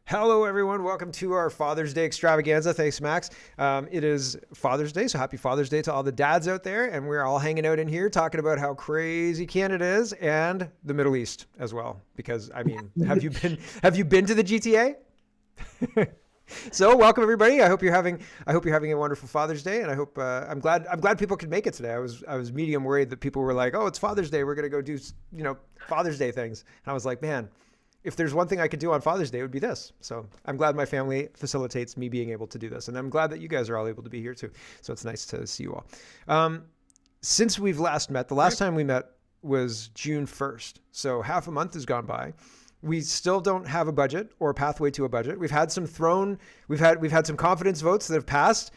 Hello, everyone. Welcome to our Father's Day extravaganza. Thanks, Max. It is Father's Day, so happy Father's Day to all the dads out there. And we're all hanging out in here talking about how crazy Canada is and the Middle East as well. Because I mean, have you been to the GTA? So welcome everybody. I hope you're having a wonderful Father's Day, and I'm glad people could make it today. I was medium worried that people were like, oh, it's Father's Day, we're gonna go do Father's Day things, and I was like, man, if there's one thing I could do on Father's Day, it would be this. So I'm glad my family facilitates me being able to do this. And I'm glad that you guys are all able to be here too. So it's nice to see you all. Since we've last met, the last time we met was June 1st. So half a month has gone by. We still don't have a budget or a pathway to a budget. We've had some confidence votes that have passed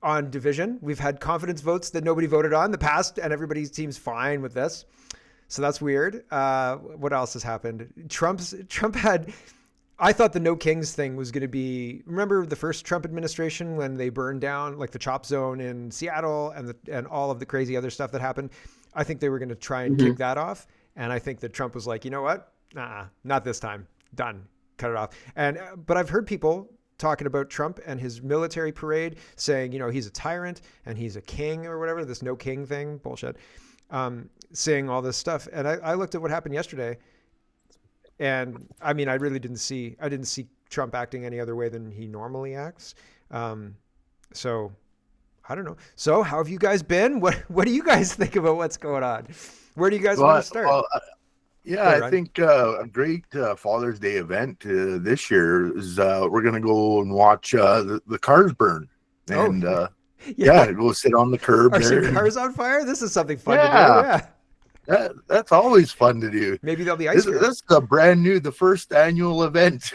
on division. We've had confidence votes that nobody voted on that passed, and everybody seems fine with this. So that's weird. What else has happened? Trump had. I thought the No Kings thing was going to be. Remember the first Trump administration when they burned down like the chop zone in Seattle and all of the crazy other stuff that happened. I think they were going to try and kick that off, and I think that Trump was like, you know what? Not this time. Done. Cut it off. But I've heard people talking about Trump and his military parade, saying he's a tyrant and he's a king or whatever. This No King thing, bullshit. Saying all this stuff. And I looked at what happened yesterday, and I mean, I didn't see Trump acting any other way than he normally acts. So I don't know. So how have you guys been? What do you guys think about what's going on? Where do you guys want to start? Yeah, I think a great Father's Day event this year is we're going to go and watch the cars burn. And yeah, we'll sit on the curb. Are some cars on fire? This is something fun to do. Yeah. That's always fun to do. Maybe there'll be ice cream. This is the first annual event.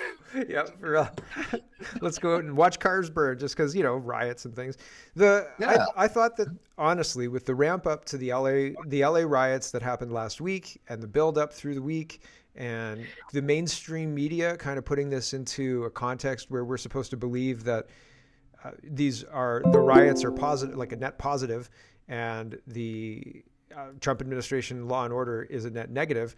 Yeah, for real. Let's go out and watch cars burn just because, riots and things. I thought that honestly, with the ramp up to the LA riots that happened last week and the build up through the week and the mainstream media kind of putting this into a context where we're supposed to believe that the riots are positive, like a net positive, and the Trump administration law and order is a net negative.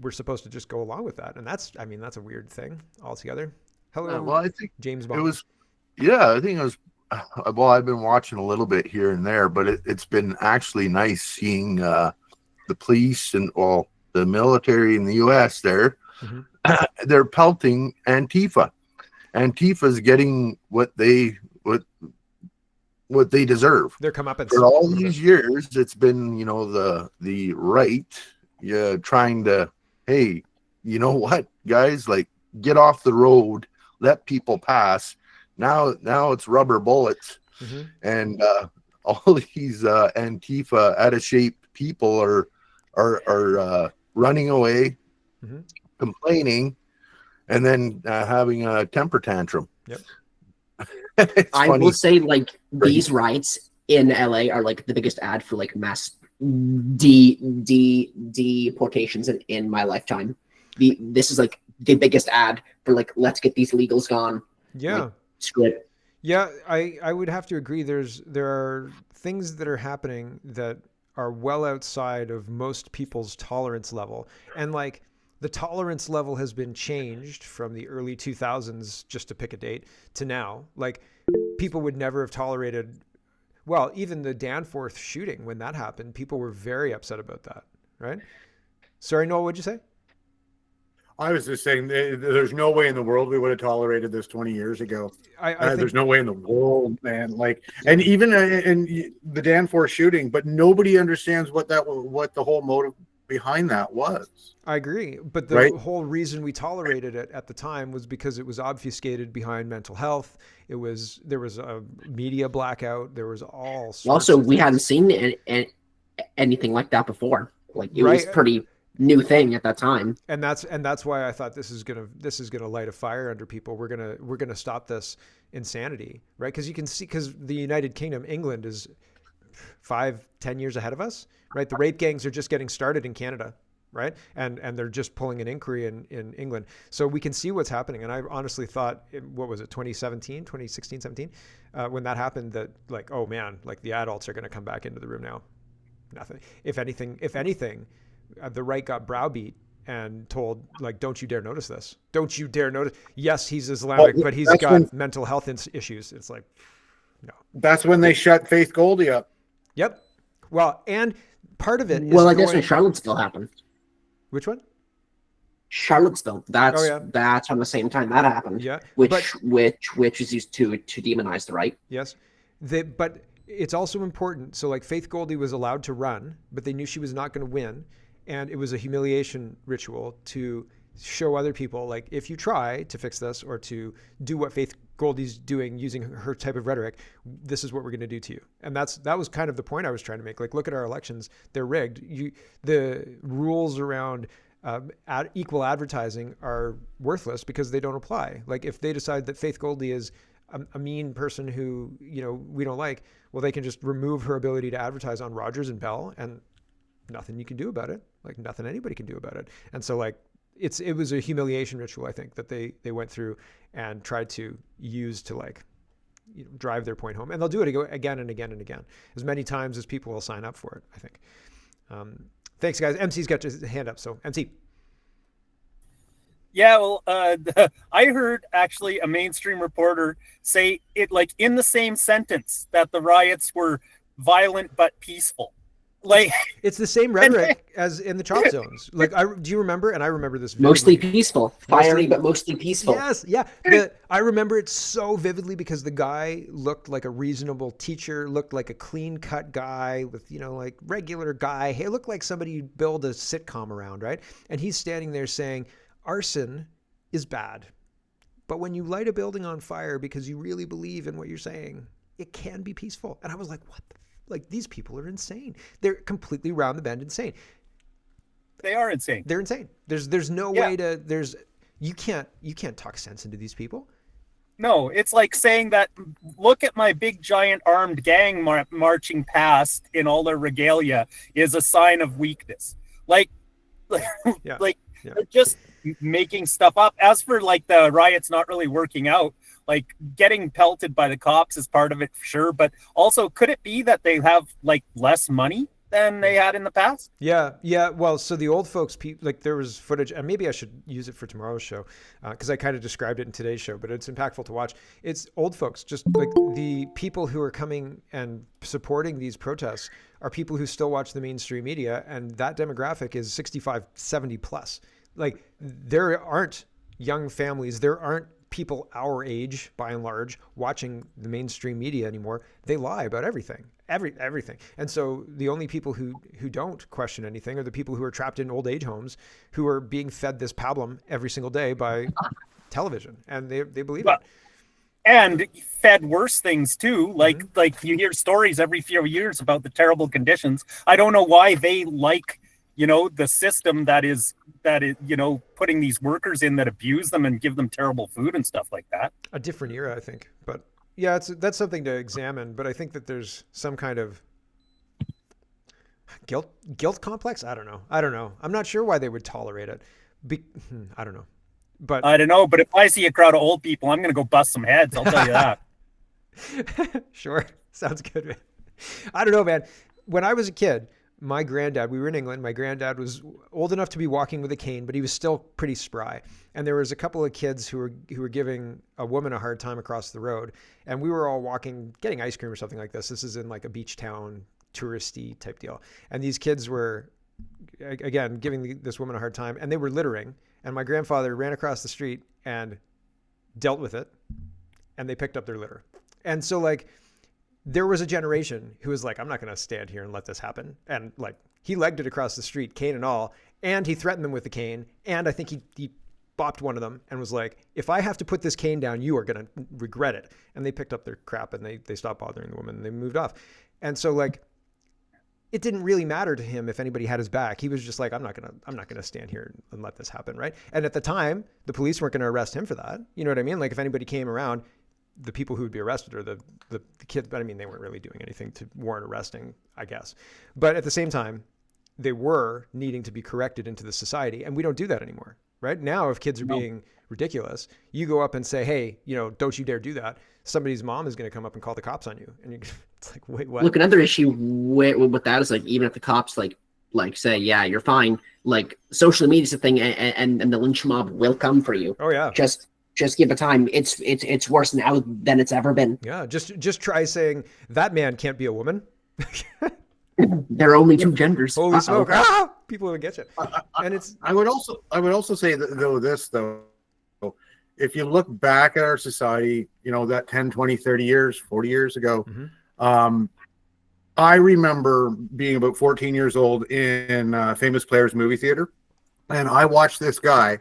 We're supposed to just go along with that. And that's a weird thing altogether. Hello. Well, I think James Bond. I think it was, well, I've been watching a little bit here and there, but it's been actually nice seeing the police and the military in the US there. Mm-hmm. They're pelting Antifa. Antifa's getting what they deserve. They're comeuppance. For all these years, it's been, the right trying to, hey, you know what, guys, like, get off the road, let people pass. Now it's rubber bullets. Mm-hmm. And all these Antifa out of shape people are running away, mm-hmm. complaining, and then having a temper tantrum. Yep. I will say, like, these riots in LA are like the biggest ad for like mass deportations in my lifetime. This is like the biggest ad for like, let's get these illegals gone. Yeah. Like, screw it. Yeah, I would have to agree. There are things that are happening that are well outside of most people's tolerance level. And like, the tolerance level has been changed from the early 2000s, just to pick a date, to now. Like, people would never have tolerated, well, even the Danforth shooting, when that happened, people were very upset about that, right? Sorry, Noel, what'd you say? I was just saying, there's no way in the world we would have tolerated this 20 years ago. I think there's no way in the world, man. Like, and even in the Danforth shooting, but nobody understands what the whole motive behind that was. I agree, but the whole reason we tolerated it at the time was because it was obfuscated behind mental health. There was a media blackout. There was all sorts. Also, we hadn't seen anything like that before. Like, it was pretty new thing at that time. And that's why I thought this is gonna light a fire under people. We're gonna stop this insanity, right? Because you can see, because the United Kingdom, England is 5-10 years ahead of us, right? The rape gangs are just getting started in Canada, right? And they're just pulling an inquiry in England. So we can see what's happening. And I honestly thought, what was it, 2016, 17, when that happened, that like, oh man, like the adults are going to come back into the room now. Nothing. If anything, the right got browbeat and told, like, don't you dare notice this. Don't you dare notice. Yes, he's Islamic, but he's got mental health issues. It's like, no. That's when they shut Faith Goldie up. Yep. Well, and part of it is Well, I guess when Charlottesville happened. Which one? Charlottesville. That's Oh, yeah. that's on the same time that happened. Yeah. Which But- which is used to demonize the right. Yes. But it's also important. So, like, Faith Goldie was allowed to run, but they knew she was not going to win. And it was a humiliation ritual to show other people, like, if you try to fix this or to do what Faith Goldie's doing using her type of rhetoric, this is what we're going to do to you. And that was kind of the point I was trying to make. Like, look at our elections. They're rigged. The rules around equal advertising are worthless because they don't apply. Like, if they decide that Faith Goldie is a mean person who, we don't like, well, they can just remove her ability to advertise on Rogers and Bell, and nothing you can do about it. Like, nothing anybody can do about it. And so, like, it was a humiliation ritual, I think, that they went through and tried to use to, like, drive their point home. And they'll do it again and again and again, as many times as people will sign up for it, I think. Thanks, guys. MC's got his hand up, so MC. Yeah, well, I heard actually a mainstream reporter say it, like, in the same sentence, that the riots were violent but peaceful. Like, it's the same rhetoric as in the chop zones. Like, do you remember? And I remember this vividly. Mostly peaceful, fiery, but mostly peaceful. Yes, yeah. I remember it so vividly because the guy looked like a reasonable teacher, looked like a clean-cut guy with, like, regular guy. He looked like somebody you'd build a sitcom around, right? And he's standing there saying, arson is bad, but when you light a building on fire because you really believe in what you're saying, it can be peaceful. And I was like, what the like, these people are insane. They're completely round the bend insane. They are insane. They're insane. There's no way to, you can't talk sense into these people. No, it's like saying that, look at my big giant armed gang marching past in all their regalia is a sign of weakness. Like, Yeah. They're just making stuff up. As for, like, the riots not really working out, like, getting pelted by the cops is part of it, for sure. But also, could it be that they have, like, less money than they had in the past? Yeah. Well, so the old folks, like, there was footage, and maybe I should use it for tomorrow's show because I kind of described it in today's show, but it's impactful to watch. It's old folks, just like the people who are coming and supporting these protests are people who still watch the mainstream media, and that demographic is 65, 70 plus. Like, there aren't young families, there aren't people our age, by and large, watching the mainstream media anymore. They lie about everything. Everything. And so the only people who don't question anything are the people who are trapped in old age homes, who are being fed this pablum every single day by television, and they believe it. And fed worse things too. Like you hear stories every few years about the terrible conditions. I don't know why they like, the system that is, putting these workers in that abuse them and give them terrible food and stuff like that. A different era, I think. But yeah, that's something to examine. But I think that there's some kind of guilt complex. I don't know. I'm not sure why they would tolerate it. I don't know. But I don't know. But if I see a crowd of old people, I'm going to go bust some heads. I'll tell you that. Sure. Sounds good, man. I don't know, man. When I was a kid, my granddad, we were in England. My granddad was old enough to be walking with a cane, but he was still pretty spry. And there was a couple of kids who were giving a woman a hard time across the road. And we were all walking, getting ice cream or something like this. This is in like a beach town, touristy type deal. And these kids were, again, giving this woman a hard time, and they were littering. And my grandfather ran across the street and dealt with it. And they picked up their litter. And so, like, there was a generation who was like, I'm not going to stand here and let this happen. And, like, he legged it across the street, cane and all, and he threatened them with the cane. And I think he bopped one of them and was like, if I have to put this cane down, you are going to regret it. And they picked up their crap and they stopped bothering the woman and they moved off. And so, like, it didn't really matter to him if anybody had his back. He was just like, I'm not going to stand here and let this happen, right? And at the time, the police weren't going to arrest him for that. You know what I mean? Like, if anybody came around, the people who would be arrested are the kids, but I mean, they weren't really doing anything to warrant arresting, I guess. But at the same time, they were needing to be corrected into the society, and we don't do that anymore, right? Now, if kids are being ridiculous, you go up and say, hey, don't you dare do that. Somebody's mom is going to come up and call the cops on you. And it's like, wait, what? Look, another issue with that is, like, even if the cops, like, like say, yeah, you're fine. Like social media is a thing, and the lynch mob will come for you. Oh yeah. Just give it time. It's worse now than it's ever been. Yeah. Just try saying that man can't be a woman. There are only two genders. Holy smoke. Ah! People will get you. And it's I would also say that though, if you look back at our society, you know, that 10, 20, 30 years, 40 years ago, I remember being about 14 years old in Famous Players movie theater, and I watched this guy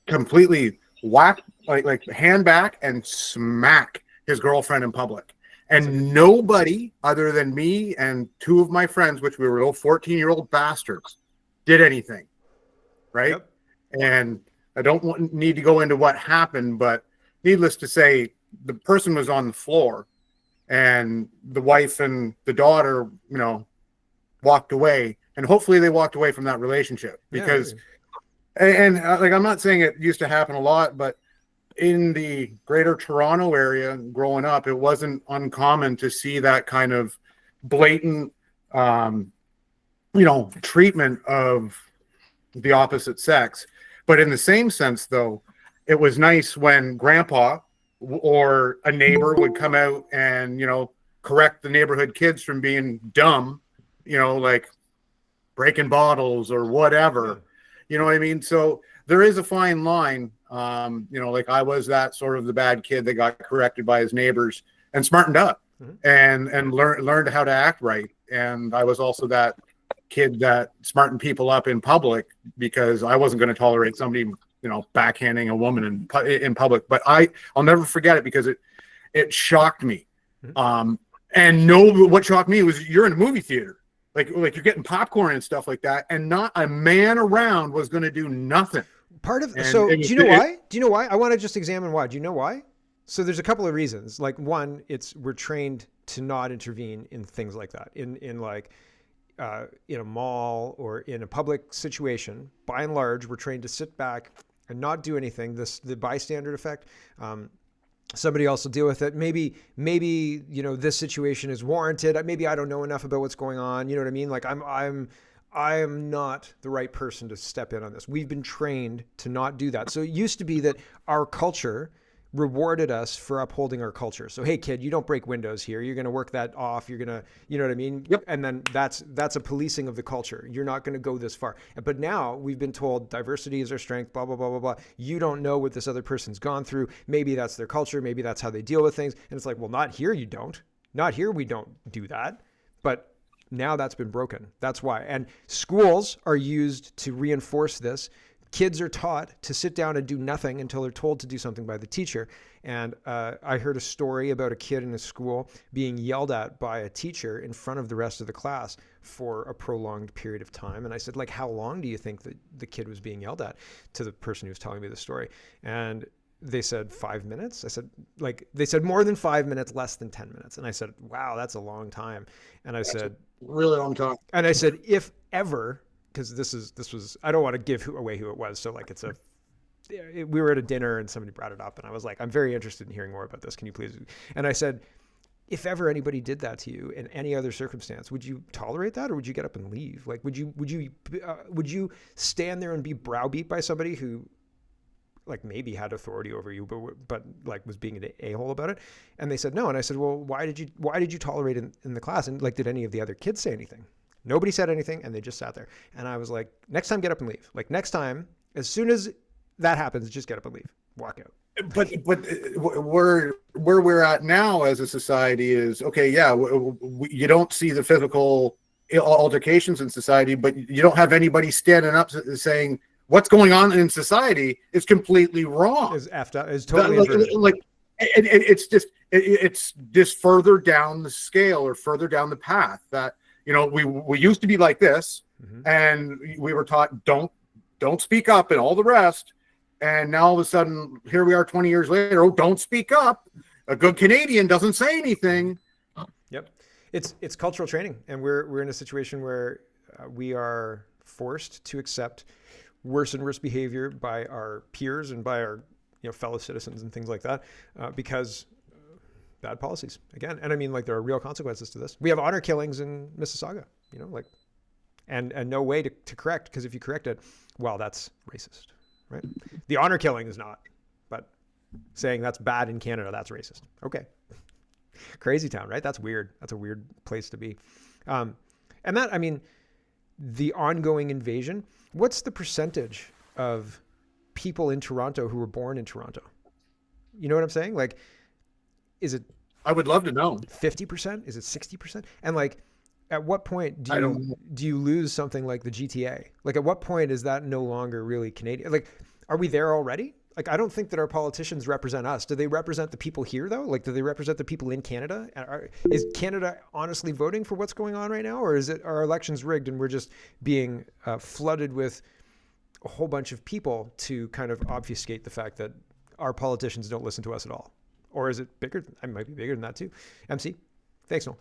completely whack, like hand back and smack his girlfriend in public. And nobody other than me and two of my friends, which we were little 14-year-old bastards, did anything. Right? Yep. And I don't need to go into what happened, but needless to say, the person was on the floor, and the wife and the daughter, you know, walked away, and hopefully they walked away from that relationship because, like, I'm not saying it used to happen a lot, but in the greater Toronto area growing up, it wasn't uncommon to see that kind of blatant, treatment of the opposite sex. But in the same sense, though, it was nice when grandpa or a neighbor would come out and, you know, correct the neighborhood kids from being dumb, you know, like breaking bottles or whatever. You know what I mean? So there is a fine line. Like I was that sort of the bad kid that got corrected by his neighbors and smartened up and learned how to act right. And I was also that kid that smartened people up in public because I wasn't going to tolerate somebody, you know, backhanding a woman in public. But I'll never forget it because it shocked me. What shocked me was you're in a movie theater, like you're getting popcorn and stuff like that, and not a man around was going to do nothing. Do you know why? Do you know why? I want to just examine why. Do you know why? So there's a couple of reasons. Like one, we're trained to not intervene in things like that. In a mall or in a public situation, by and large, we're trained to sit back and not do anything. The bystander effect. Somebody else will deal with it. Maybe, you know, this situation is warranted. Maybe I don't know enough about what's going on. You know what I mean? Like I am not the right person to step in on this. We've been trained to not do that. So it used to be that our culture rewarded us for upholding our culture. So, hey kid, you don't break windows here. You're going to work that off. You're going to, you know what I mean? Yep. And then that's a policing of the culture. You're not going to go this far. But now we've been told diversity is our strength, blah, blah, blah, blah, blah. You don't know what this other person's gone through. Maybe that's their culture. Maybe that's how they deal with things. And it's like, well, not here. You don't. Not here. We don't do that. But now that's been broken. That's why. And schools are used to reinforce this. Kids are taught to sit down and do nothing until they're told to do something by the teacher. And I heard a story about a kid in a school being yelled at by a teacher in front of the rest of the class for a prolonged period of time. And I said, like, how long do you think that the kid was being yelled at, to the person who was telling me the story? And they said 5 minutes. I said, they said more than 5 minutes, less than 10 minutes. And I said, wow, that's a long time. And I said, really long time. And I said, if ever, because this was, I don't want to give away who it was. So like we were at a dinner and somebody brought it up and I was like, I'm very interested in hearing more about this. Can you please? And I said, if ever anybody did that to you in any other circumstance, would you tolerate that or would you get up and leave? Like, would you stand there and be browbeat by somebody who like maybe had authority over you, but like was being an a-hole about it? And they said no. And I said, well, why did you tolerate it in the class? And like, did any of the other kids say anything? Nobody said anything, and they just sat there. And I was like, next time, get up and leave. Like next time, as soon as that happens, just get up and leave. Walk out. But where we're at now as a society is, okay, yeah, you don't see the physical altercations in society, but you don't have anybody standing up saying what's going on in society is completely wrong. Is effed up. Is totally it's just further down the scale or further down the path that, you know, we used to be like this, and we were taught don't speak up and all the rest. And now all of a sudden, here we are 20 years later. Oh, don't speak up. A good Canadian doesn't say anything. Yep, it's cultural training, and we're in a situation where we are forced to accept worse and worse behavior by our peers and by our fellow citizens and things like that because. Bad policies again. And I mean, like, there are real consequences to this. We have honor killings in Mississauga, like and no way to correct, because if you correct it, well, that's racist, right? The honor killing is not, but saying that's bad in Canada, that's racist. Okay. Crazy town, right? That's weird. That's a weird place to be. And that, I mean, the ongoing invasion, what's the percentage of people in Toronto who were born in Toronto? You know what I'm saying? Like, is it I would love to know. 50%? Is it 60%? And like, at what point I don't know. do you lose something like the GTA? Like, at what point is that no longer really Canadian? Like, are we there already? Like, I don't think that our politicians represent us. Do they represent the people here, though? Like, do they represent the people in Canada? Is Canada honestly voting for what's going on right now? Or is it our elections rigged and we're just being flooded with a whole bunch of people to kind of obfuscate the fact that our politicians don't listen to us at all? Or is it bigger? It might be bigger than that, too. MC? Thanks, Noel.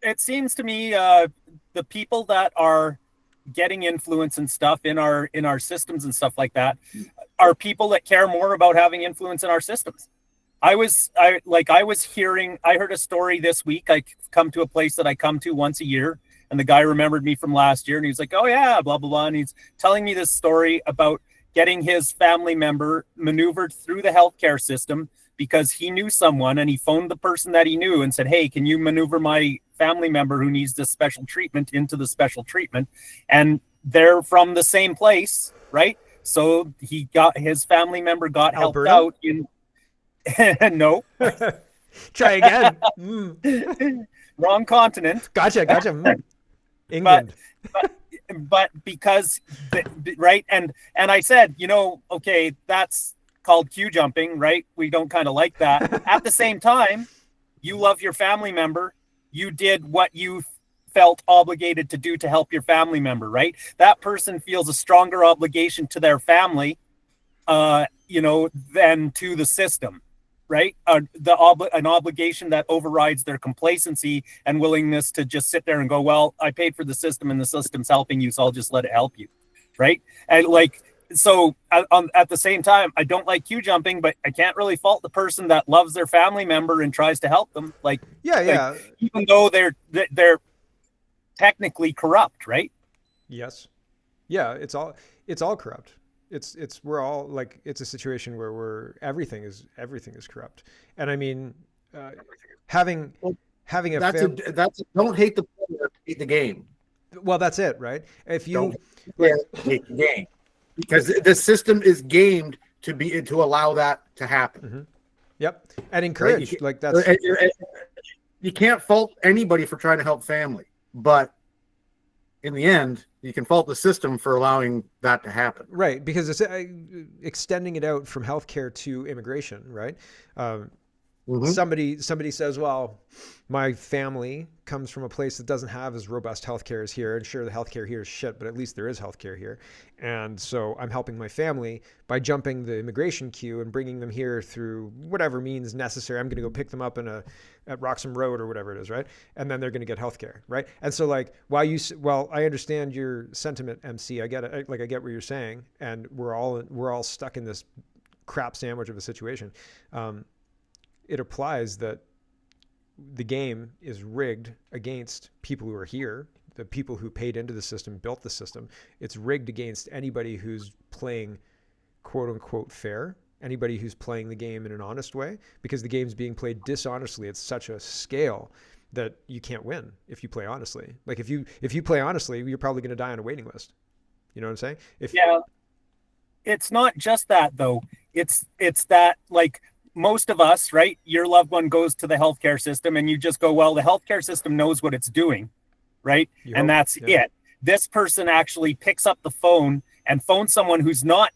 It seems to me the people that are getting influence and stuff in our systems and stuff like that are people that care more about having influence in our systems. I heard a story this week. I come to a place that I come to once a year, and the guy remembered me from last year, and he's like, oh yeah, blah, blah, blah. And he's telling me this story about getting his family member maneuvered through the healthcare system because he knew someone, and he phoned the person that he knew and said, hey, can you maneuver my family member who needs this special treatment into the special treatment? And they're from the same place, right? So his family member got Alberta? helped out in no. Try again. Wrong continent. Gotcha. England. But because right, and I said, okay, that's called queue jumping, right? We don't kind of like that. At the same time, you love your family member. You did what you felt obligated to do to help your family member, right? That person feels a stronger obligation to their family, than to the system, right? An obligation that overrides their complacency and willingness to just sit there and go, well, I paid for the system and the system's helping you, so I'll just let it help you, right? And so at the same time, I don't like queue jumping, but I can't really fault the person that loves their family member and tries to help them. Yeah. Even though they're technically corrupt, right? Yes. Yeah. It's all corrupt. We're all like, it's a situation where everything is corrupt. And I mean, having a don't hate the player, hate the game. well, that's it, right? If you Hate the game, because the system is gamed to allow that to happen. Mm-hmm. Yep. And encourage, Right? like that's You can't fault anybody for trying to help family, but in the end, you can fault the system for allowing that to happen. right, because it's extending it out from healthcare to immigration, right? Mhm. Somebody says, well, my family comes from a place that doesn't have as robust healthcare as here, and sure, the healthcare here is shit, but at least there is healthcare here, and so I'm helping my family by jumping the immigration queue and bringing them here through whatever means necessary. I'm going to go pick them up at Roxham Road or whatever it is, right? And then they're going to get healthcare, right? And so like, I understand your sentiment, MC. I get it. I get what you're saying, and we're all stuck in this crap sandwich of a situation. It applies that the game is rigged against people who are here, the people who paid into the system, built the system. It's rigged against anybody who's playing quote unquote fair, anybody who's playing the game in an honest way, because the game's being played dishonestly at such a scale that you can't win if you play honestly. Like if you play honestly, you're probably going to die on a waiting list. You know what I'm saying? Yeah. It's not just that though. It's that like, most of us, right? Your loved one goes to the healthcare system and you just go, well, the healthcare system knows what it's doing, right? And that's it. This person actually picks up the phone and phones someone who's not,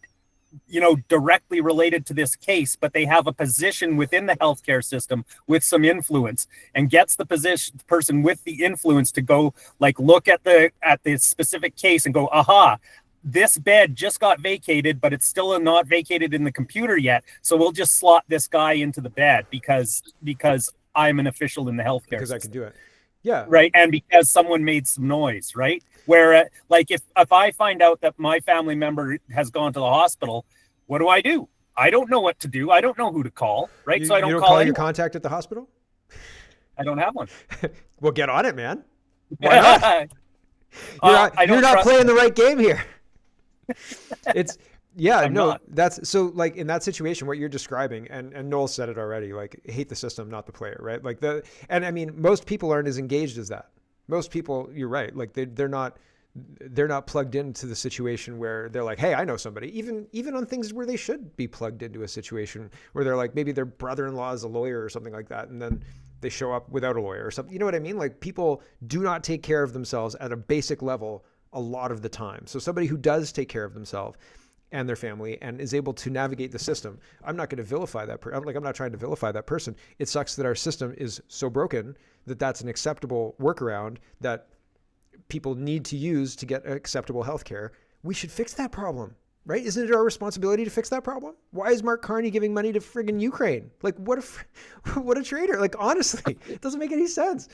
directly related to this case, but they have a position within the healthcare system with some influence, and gets the person with the influence to go like look at the specific case and go, aha, this bed just got vacated, but it's still not vacated in the computer yet. So we'll just slot this guy into the bed because I'm an official in the healthcare because system. I can do it. Yeah. Right. And because someone made some noise, right? Where like if I find out that my family member has gone to the hospital, what do? I don't know what to do. I don't know who to call. Right. So I don't call your contact at the hospital. I don't have one. Well, get on it, man. Why not? I You're don't not trust playing the right game here. It's yeah, I'm no, not. that's so like in that situation, what you're describing, and Noel said it already, like hate the system, not the player, right? Like and I mean, most people aren't as engaged as that. Most people, you're right, like they're not plugged into the situation where they're like, hey, I know somebody, even on things where they should be plugged into a situation where they're like, maybe their brother-in-law is a lawyer or something like that, and then they show up without a lawyer or something. You know what I mean? Like people do not take care of themselves at a basic level a lot of the time. So somebody who does take care of themselves and their family and is able to navigate the system, I'm not going to vilify that person. I'm not trying to vilify that person. It sucks that our system is so broken that that's an acceptable workaround that people need to use to get acceptable healthcare. We should fix that problem, right? Isn't it our responsibility to fix that problem? Why is Mark Carney giving money to friggin' Ukraine? Like, what a traitor. Like, honestly, it doesn't make any sense.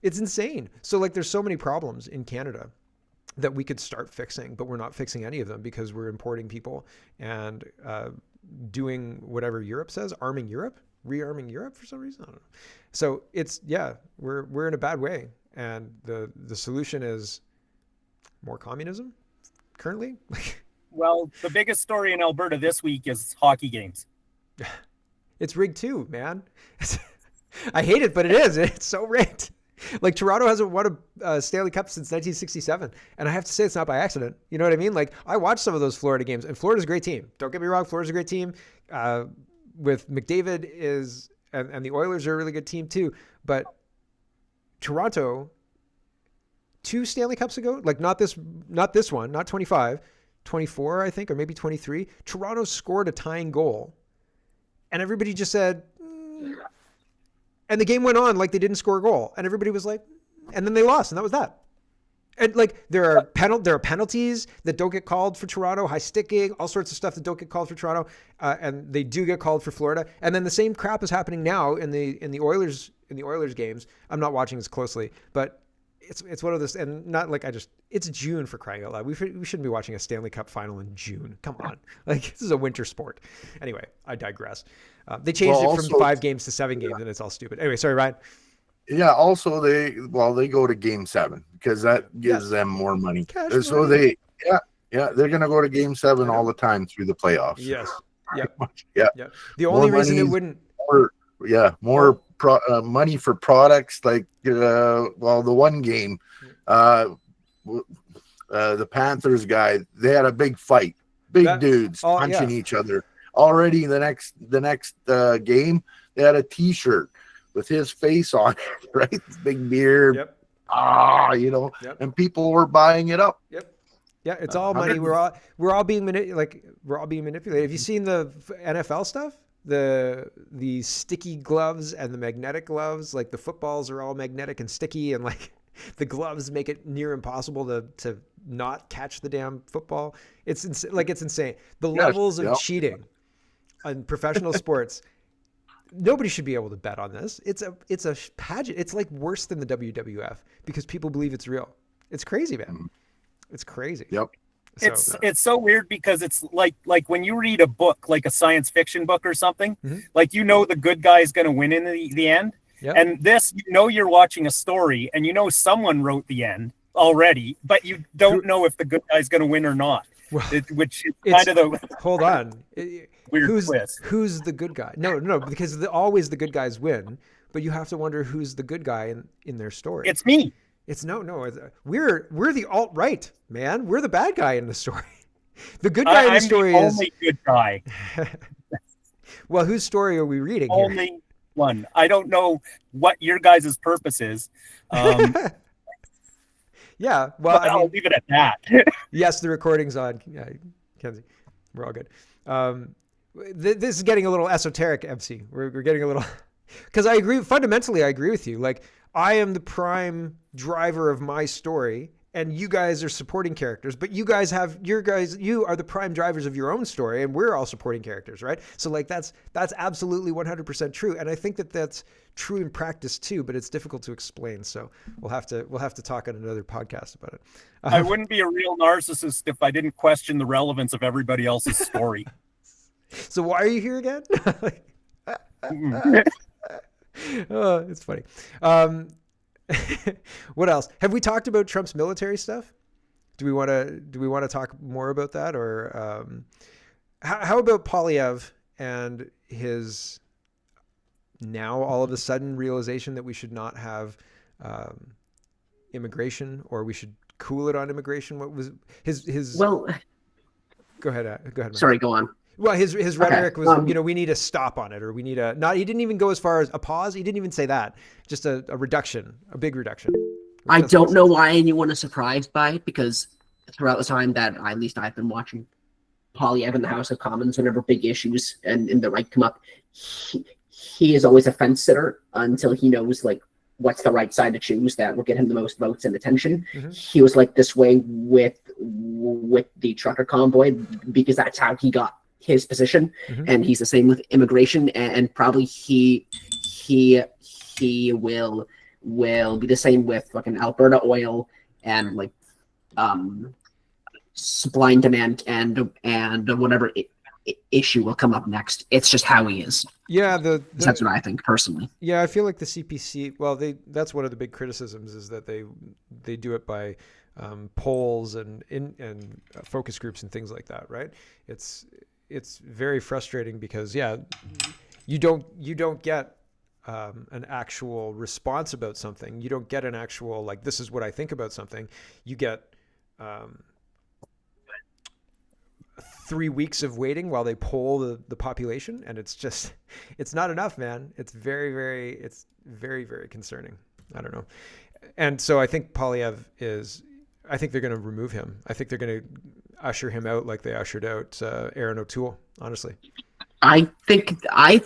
It's insane. So like, there's so many problems in Canada that we could start fixing, but we're not fixing any of them because we're importing people and doing whatever Europe says, rearming Europe for some reason. I don't know. So it's, yeah, we're in a bad way. And the solution is more communism currently. Well, the biggest story in Alberta this week is hockey games. It's rigged too, man. I hate it, but it is. It's so rigged. Like Toronto hasn't won a Stanley Cup since 1967. And I have to say it's not by accident. You know what I mean? Like I watched some of those Florida games and Florida's a great team. Don't get me wrong. Florida's a great team. With McDavid and the Oilers are a really good team too. But Toronto, 2 Stanley Cups ago, like not this one, not 25, 24, I think, or maybe 23, Toronto scored a tying goal. And everybody just said, and the game went on like they didn't score a goal. And everybody was like, and then they lost, and that was that. And like there are penalties that don't get called for Toronto, high sticking, all sorts of stuff that don't get called for Toronto, and they do get called for Florida. And then the same crap is happening now in the Oilers games. I'm not watching this closely, but it's one of those, and not like it's June for crying out loud. We shouldn't be watching a Stanley Cup final in June. Come on, like this is a winter sport. Anyway, I digress. They changed it from 5 games to 7 games, and it's all stupid. Anyway, sorry, Ryan. Yeah. Also, they go to Game 7 because that gives them more money. So they're gonna go to Game 7 all the time through the playoffs. Yes. Yep. Yeah. Yep. The only reason it wouldn't. More money for products like the one game, the Panthers guy, they had a big fight, dudes punching each other. Already the next game, they had a T-shirt with his face on it, right? Big beard. Yep. And people were buying it up. Yep. Yeah, it's all money. We're all being manipulated. Have you seen the NFL stuff? The sticky gloves and the magnetic gloves, like the footballs are all magnetic and sticky, and like the gloves make it near impossible to not catch the damn football. It's insane. The levels of cheating on professional sports. Nobody should be able to bet on this. It's a pageant. It's like worse than the WWF because people believe it's real. It's crazy, man. It's crazy. Yep. It's so weird because it's like when you read a book, like a science fiction book or something, like the good guy is going to win in the end. Yep. And this, you're watching a story and someone wrote the end already, but you don't know if the good guy is going to win or not. Well, which is kind of the hold on. Weird twist. Who's the good guy? No, because always the good guys win, but you have to wonder who's the good guy in their story. It's me. It's no. We're the alt-right, man. We're the bad guy in the story. The good guy in the story is only good guy. Well, whose story are we reading here? Only one. I don't know what your guys' purpose is. Yeah, well, I'll leave it at that. Yes, the recording's on, Kenzie. We're all good. This is getting a little esoteric, MC. We're getting a little because I agree. Fundamentally, I agree with you. Like I am the prime driver of my story, and you guys are supporting characters. But you are the prime drivers of your own story, and we're all supporting characters, right? So like that's absolutely 100% true, and I think that's true in practice too. But it's difficult to explain. So we'll have to talk on another podcast about it. I wouldn't be a real narcissist if I didn't question the relevance of everybody else's story. So why are you here again? Oh, it's funny. What else? Have we talked about Trump's military stuff? Do we want to talk more about that, or how about Polyev and his now all of a sudden realization that we should not have immigration, or we should cool it on immigration? What was his? Well, Go ahead. Go ahead. Mike. sorry, go on. Well, his rhetoric was, um, we need a stop on it, or we need a not. He didn't even go as far as a pause. He didn't even say that. Just a reduction, a big reduction. I That's don't what know why anyone is surprised by it, because throughout the time that at least I've been watching Polyev in the House of Commons, whenever big issues and the right come up, he is always a fence sitter until he knows like what's the right side to choose that will get him the most votes and attention. Mm-hmm. He was like this way with the trucker convoy because that's how he got his position, Mhm. and he's the same with immigration, and probably he will be the same with fucking Alberta oil and like supply and demand and whatever issue will come up next. It's just how he is. Yeah, That's what I think personally. yeah, I feel like the CPC. Well, that's one of the big criticisms is that they do it by polls and focus groups and things like that, right? It's very frustrating because you don't get an actual response about something. You don't get an actual like this is what I think about something. You get 3 weeks of waiting while they poll the population, and it's not enough, man. It's very, very concerning. I don't know. And so I think Polyev I think they're going to remove him. I think they're going to usher him out like they ushered out Aaron O'Toole, honestly. I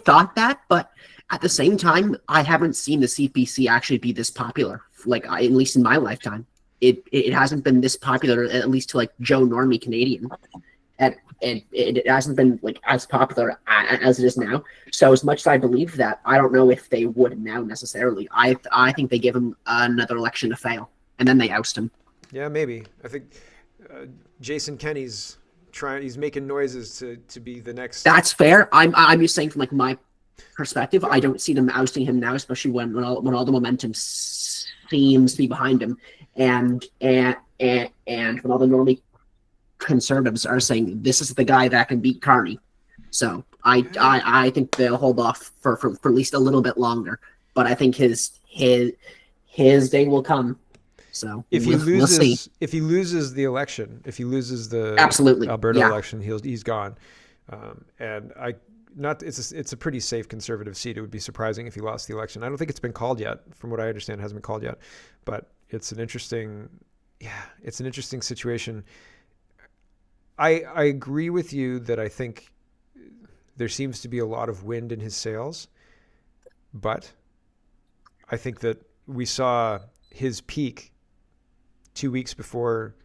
thought that, but at the same time, I haven't seen the CPC actually be this popular. Like at least in my lifetime, it hasn't been this popular, at least to like Joe Normie Canadian. And it hasn't been like as popular as it is now. So as much as I believe that, I don't know if they would now necessarily. I think they give him another election to fail, and then they oust him. Yeah, maybe. I think Jason Kenney's he's making noises to be the next. That's fair. I'm just saying from like my perspective, I don't see them ousting him now, especially when all the momentum seems to be behind him, and when all the Normie conservatives are saying this is the guy that can beat Carney. So I think they'll hold off for at least a little bit longer, but I think his day will come. So If he we'll see. if he loses the election, if he loses the Absolutely, Alberta yeah. election, he's gone. And it's a pretty safe conservative seat. It would be surprising if he lost the election. I don't think it's been called yet. From what I understand, it hasn't been called yet. But it's an interesting situation. I agree with you that I think there seems to be a lot of wind in his sails, but I think that we saw his peak 2 weeks before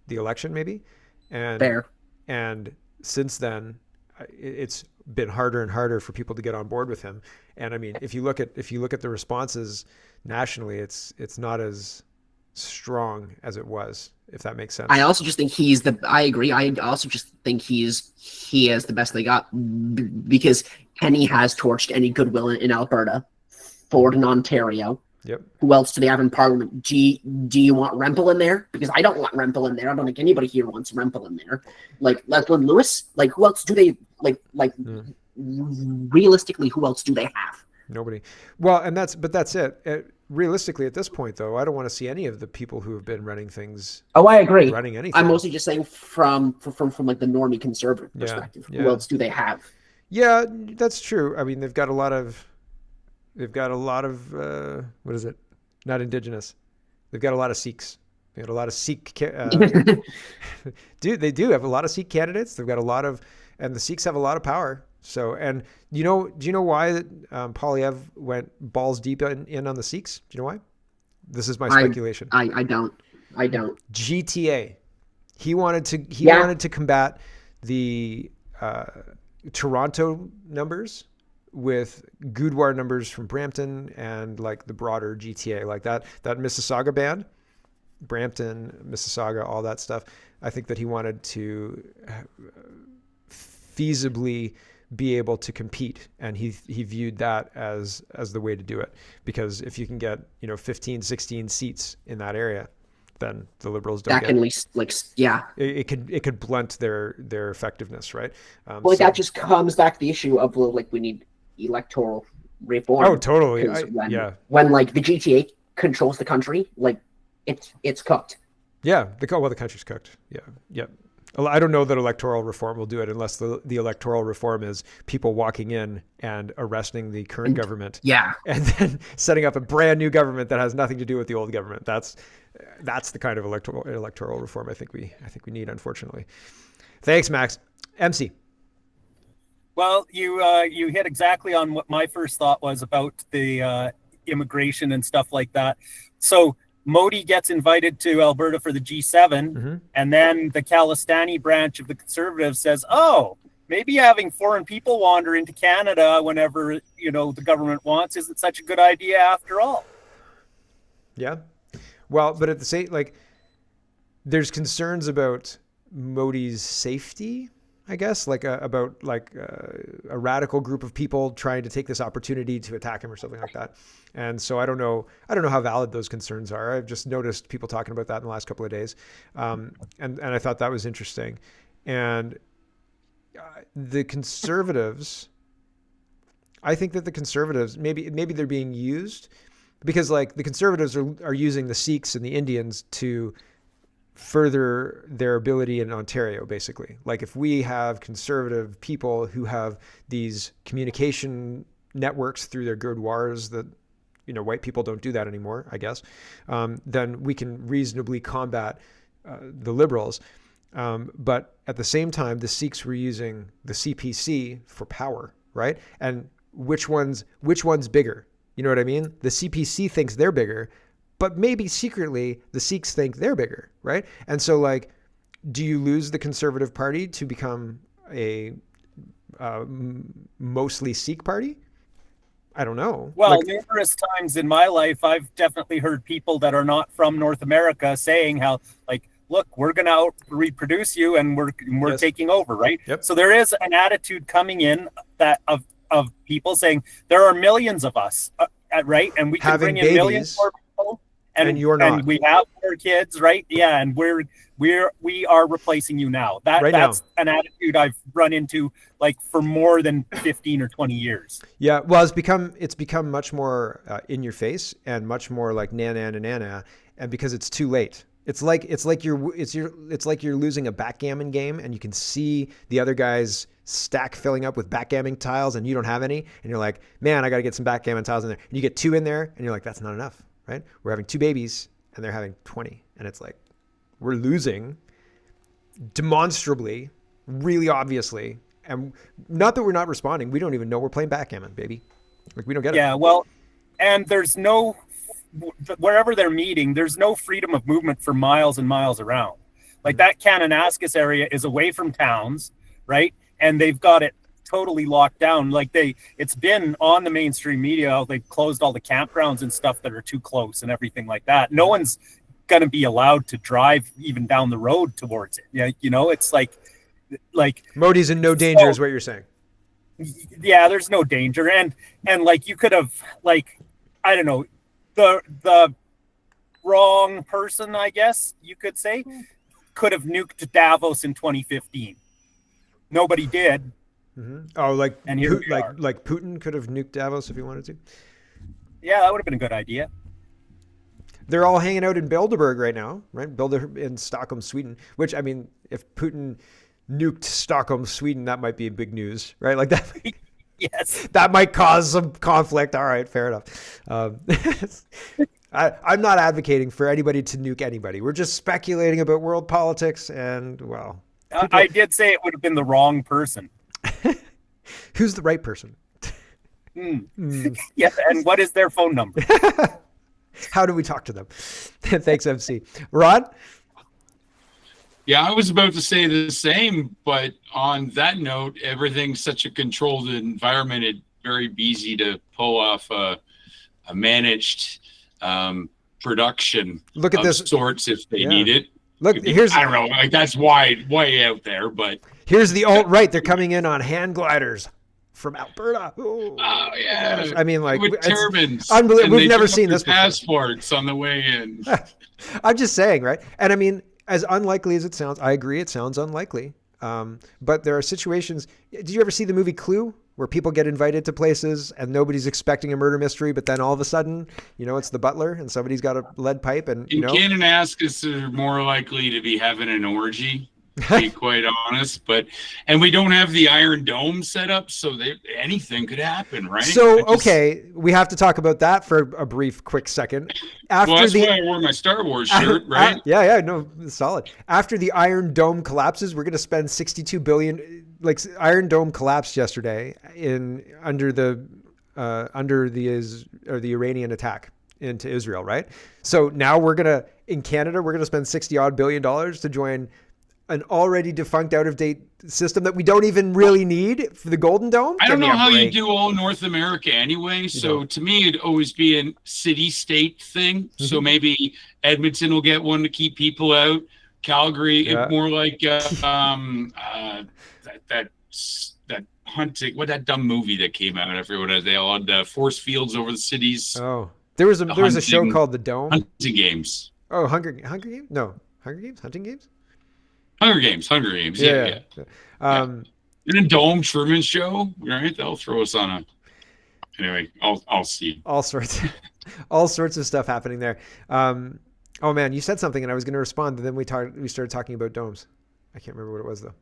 the election, maybe, and Fair. And since then, it's been harder and harder for people to get on board with him. And I mean, if you look at the responses nationally, it's not as strong as it was, if that makes sense. I also just think I agree. I also just think he is the best they got, because Kenny has torched any goodwill in Alberta, Ford in Ontario. Yep. Who else do they have in Parliament? Do you want Rempel in there? Because I don't want Rempel in there. I don't think anybody here wants Rempel in there. Like Leslie Lewis. Like who else do they realistically? Who else do they have? Nobody. Well, that's it. Realistically, at this point, though, I don't want to see any of the people who have been running things. Oh, I agree. Running anything. I'm mostly just saying from like the normie conservative perspective. Yeah. Who else do they have? Yeah, that's true. I mean, they've got a lot of what is it? Not indigenous. They've got a lot of Sikhs. They got a lot of Sikh. They do have a lot of Sikh candidates. They've got a lot of, and the Sikhs have a lot of power. So, and do you know why Polyev went balls deep in on the Sikhs? Do you know why? This is my speculation. I don't. GTA. He wanted to combat the Toronto numbers with Gurdwar numbers from Brampton and like the broader GTA, like that Mississauga band, Brampton, Mississauga, all that stuff. I think that he wanted to feasibly be able to compete, and he viewed that as the way to do it, because if you can get 15, 16 seats in that area, then the Liberals don't That get can it. at least It could blunt their effectiveness, right? Well, that just comes back to the issue of we need electoral reform. Oh, totally. 'Cause Yeah. when like the GTA controls the country, like it's cooked. Yeah, the country's cooked. Yeah. I don't know that electoral reform will do it unless the electoral reform is people walking in and arresting the current government, Yeah. and then setting up a brand new government that has nothing to do with the old government. That's the kind of electoral reform I think we need, unfortunately. Thanks, Max. MC. Well, you hit exactly on what my first thought was about the immigration and stuff like that. So Modi gets invited to Alberta for the G7, Mm-hmm. and then the Khalistani branch of the Conservatives says, "Oh, maybe having foreign people wander into Canada whenever the government wants isn't such a good idea after all." Yeah. Well, but at the same, there's concerns about Modi's safety, I guess, about a radical group of people trying to take this opportunity to attack him or something like that. And so I don't know how valid those concerns are. I've just noticed people talking about that in the last couple of days. And I thought that was interesting. And the Conservatives, I think that the Conservatives, maybe they're being used, because the Conservatives are using the Sikhs and the Indians to further their ability in Ontario, basically. If we have conservative people who have these communication networks through their gurdwaras that, white people don't do that anymore, I guess, then we can reasonably combat the Liberals. But at the same time, the Sikhs were using the CPC for power, right? And which one's bigger? You know what I mean? The CPC thinks they're bigger, but maybe secretly the Sikhs think they're bigger, right? And so, do you lose the Conservative Party to become a mostly Sikh party? I don't know. Well, numerous times in my life, I've definitely heard people that are not from North America saying how, look, we're going to out reproduce you, and we're Yes. taking over, right? Yep. So there is an attitude coming in that of people saying there are millions of us, right? And we can Having bring in millions babies, more people, and you're not. And we have more kids, right? Yeah, and we are replacing you now. That's an attitude I've run into for more than 15 or 20 years. Yeah, well, it's become much more in your face and much more like na, and because it's too late. It's like you're losing a backgammon game, and you can see the other guy's stack filling up with backgammon tiles, and you don't have any, and you're like, man, I got to get some backgammon tiles in there. And you get 2 in there, and you're like, that's not enough, right? We're having 2 babies, and they're having 20, and it's like we're losing demonstrably, really obviously, and not that we're not responding. We don't even know we're playing backgammon, baby. We don't get it. Yeah, well, and there's no, wherever they're meeting, there's no freedom of movement for miles and miles around. That Kananaskis area is away from towns, right? And they've got it totally locked down. It's been on the mainstream media. They've closed all the campgrounds and stuff that are too close and everything like that. No one's going to be allowed to drive even down the road towards it. Yeah, it's like Modi's in no danger, is what you're saying. Yeah, there's no danger, and you could have I don't know, the wrong person, I guess you could say, could have nuked Davos in 2015. Nobody did. Mm-hmm. Oh, And here we are. like Putin could have nuked Davos if he wanted to. Yeah, that would have been a good idea. They're all hanging out in Bilderberg right now, right? Bilderberg in Stockholm, Sweden. Which, I mean, if Putin nuked Stockholm, Sweden, that might be big news, right? That. Yes. That might cause some conflict. All right, fair enough. I'm not advocating for anybody to nuke anybody. We're just speculating about world politics, and well, I did say it would have been the wrong person. Who's the right person? Yeah, and what is their phone number? How do we talk to them? Thanks, MC. Rod? Yeah, I was about to say the same, but on that note, everything's such a controlled environment. It's very easy to pull off a managed production. Look at of this. sorts if they need it. Look, here's. I don't know. That's way out there, but Here's the alt-right. They're coming in on hand gliders. from Alberta. Oh yeah. I mean, like, with it's turbans. unbelievable. And We've they never drop seen their this before. passports on the way in. I'm just saying, right? And I mean, as unlikely as it sounds, I agree, it sounds unlikely. But there are situations. Did you ever see the movie Clue, where people get invited to places and nobody's expecting a murder mystery, but then all of a sudden, it's the butler and somebody's got a lead pipe, and In Kananaskis, they're more likely to be having an orgy, to be quite honest. And we don't have the Iron Dome set up, so anything could happen, right? So, okay, we have to talk about that for a brief, quick second. After Well, that's why I wore my Star Wars shirt, right? Yeah, no, solid. After the Iron Dome collapses, we're going to spend $62 billion. Like, Iron Dome collapsed yesterday under the Iranian attack into Israel, right? So now in Canada, we're going to spend $60 billion to join an already defunct, out of date system that we don't even really need for the Golden Dome. I don't know how you do all North America anyway. So to me, it'd always be a city-state thing. Mm-hmm. So maybe Edmonton will get one to keep people out. Calgary, more like that hunting. What that dumb movie that came out? Everyone they all had force fields over the cities. Oh, there was a show called The Dome. Hunting Games. Oh, Hunger Games? No, Hunger Games. Hunting Games. Hunger Games. Yeah. And a Dome Truman Show, right? They'll throw us on a. Anyway, I'll see. All sorts of stuff happening there. Oh man, you said something and I was going to respond, and then we started talking about domes. I can't remember what it was though.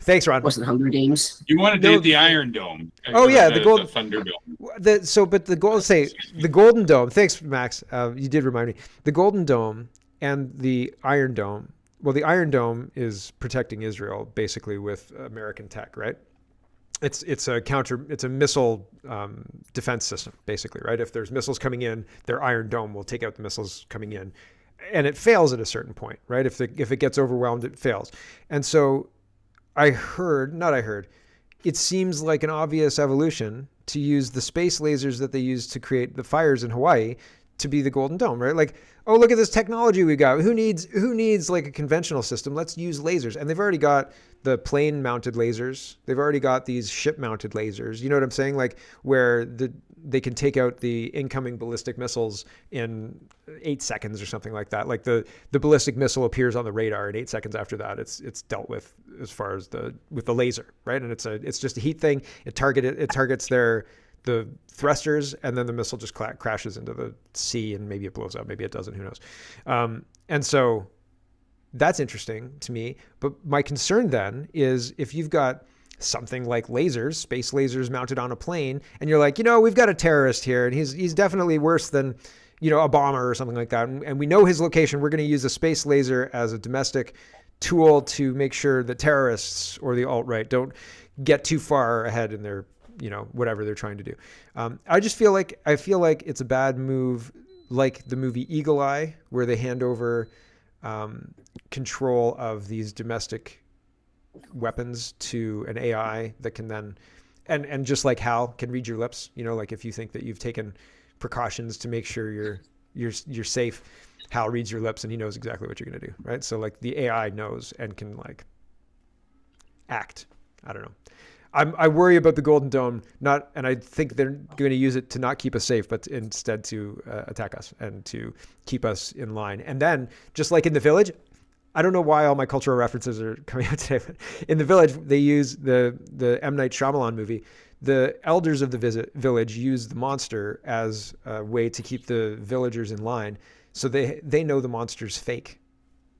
Thanks, Ron. Wasn't Hunger Games? You wanted to hit the Iron Dome. Oh yeah, the Thunder Dome. The Golden Dome. Thanks, Max. You did remind me. The Golden Dome and the Iron Dome. Well, the Iron Dome is protecting Israel basically with American tech, right? It's a missile defense system basically, right? If there's missiles coming in, their Iron Dome will take out the missiles coming in, and it fails at a certain point, right? If it gets overwhelmed, it fails. And so it seems like an obvious evolution to use the space lasers that they use to create the fires in Hawaii to be the Golden Dome, right? Like, oh, look at this technology we got. Who needs like a conventional system? Let's use lasers. And they've already got the plane mounted lasers. They've already got these ship mounted lasers. You know what I'm saying? Like where they can take out the incoming ballistic missiles in 8 seconds or something like that. Like the ballistic missile appears on the radar, and 8 seconds after that, it's dealt with as far as with the laser, right? And it's just a heat thing. It targets the thrusters, and then the missile just crashes into the sea, and maybe it blows up, maybe it doesn't, who knows. And so that's interesting to me. But my concern then is if you've got something like lasers, space lasers mounted on a plane, and you're like, we've got a terrorist here, and he's definitely worse than, a bomber or something like that. And we know his location. We're going to use a space laser as a domestic tool to make sure that terrorists or the alt-right don't get too far ahead in their whatever they're trying to do. I feel like it's a bad move, like the movie Eagle Eye, where they hand over control of these domestic weapons to an AI that can then, and just like Hal can read your lips, like if you think that you've taken precautions to make sure you're safe, Hal reads your lips and he knows exactly what you're going to do, right? So like the AI knows and can like act. I don't know. I worry about the Golden Dome, and I think they're going to use it to not keep us safe, but instead to attack us and to keep us in line. And then, just like in The Village, I don't know why all my cultural references are coming out today, but in The Village, they use the M. Night Shyamalan movie. The elders of the village use the monster as a way to keep the villagers in line, so they know the monster's fake.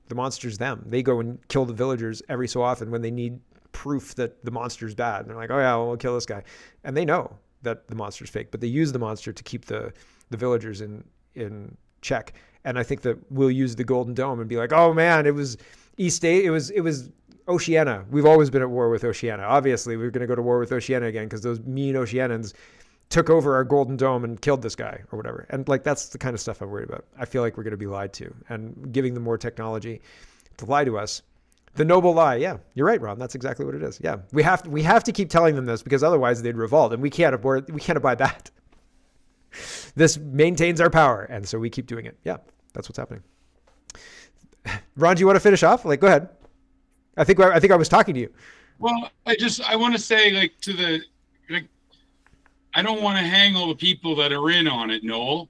The monster's them. They go and kill the villagers every so often when they need proof that the monster's bad. And they're like, oh yeah, we'll kill this guy. And they know that the monster's fake, but they use the monster to keep the villagers in check. And I think that we'll use the Golden Dome and be like, oh man, it was it was Oceania. We've always been at war with Oceania. Obviously, we're going to go to war with Oceania again because those mean Oceanians took over our Golden Dome and killed this guy or whatever. And like, that's the kind of stuff I'm worried about. I feel like we're going to be lied to, and giving them more technology to lie to us. The noble lie. Yeah, you're right, Ron. That's exactly what it is. Yeah, we have to keep telling them this because otherwise they'd revolt, and we can't abide that. This maintains our power, and so we keep doing it. Yeah, that's what's happening. Ron, do you want to finish off? Like, go ahead. I think I was talking to you. Well, I want to say, like, to the I don't want to hang all the people that are in on it, Noel.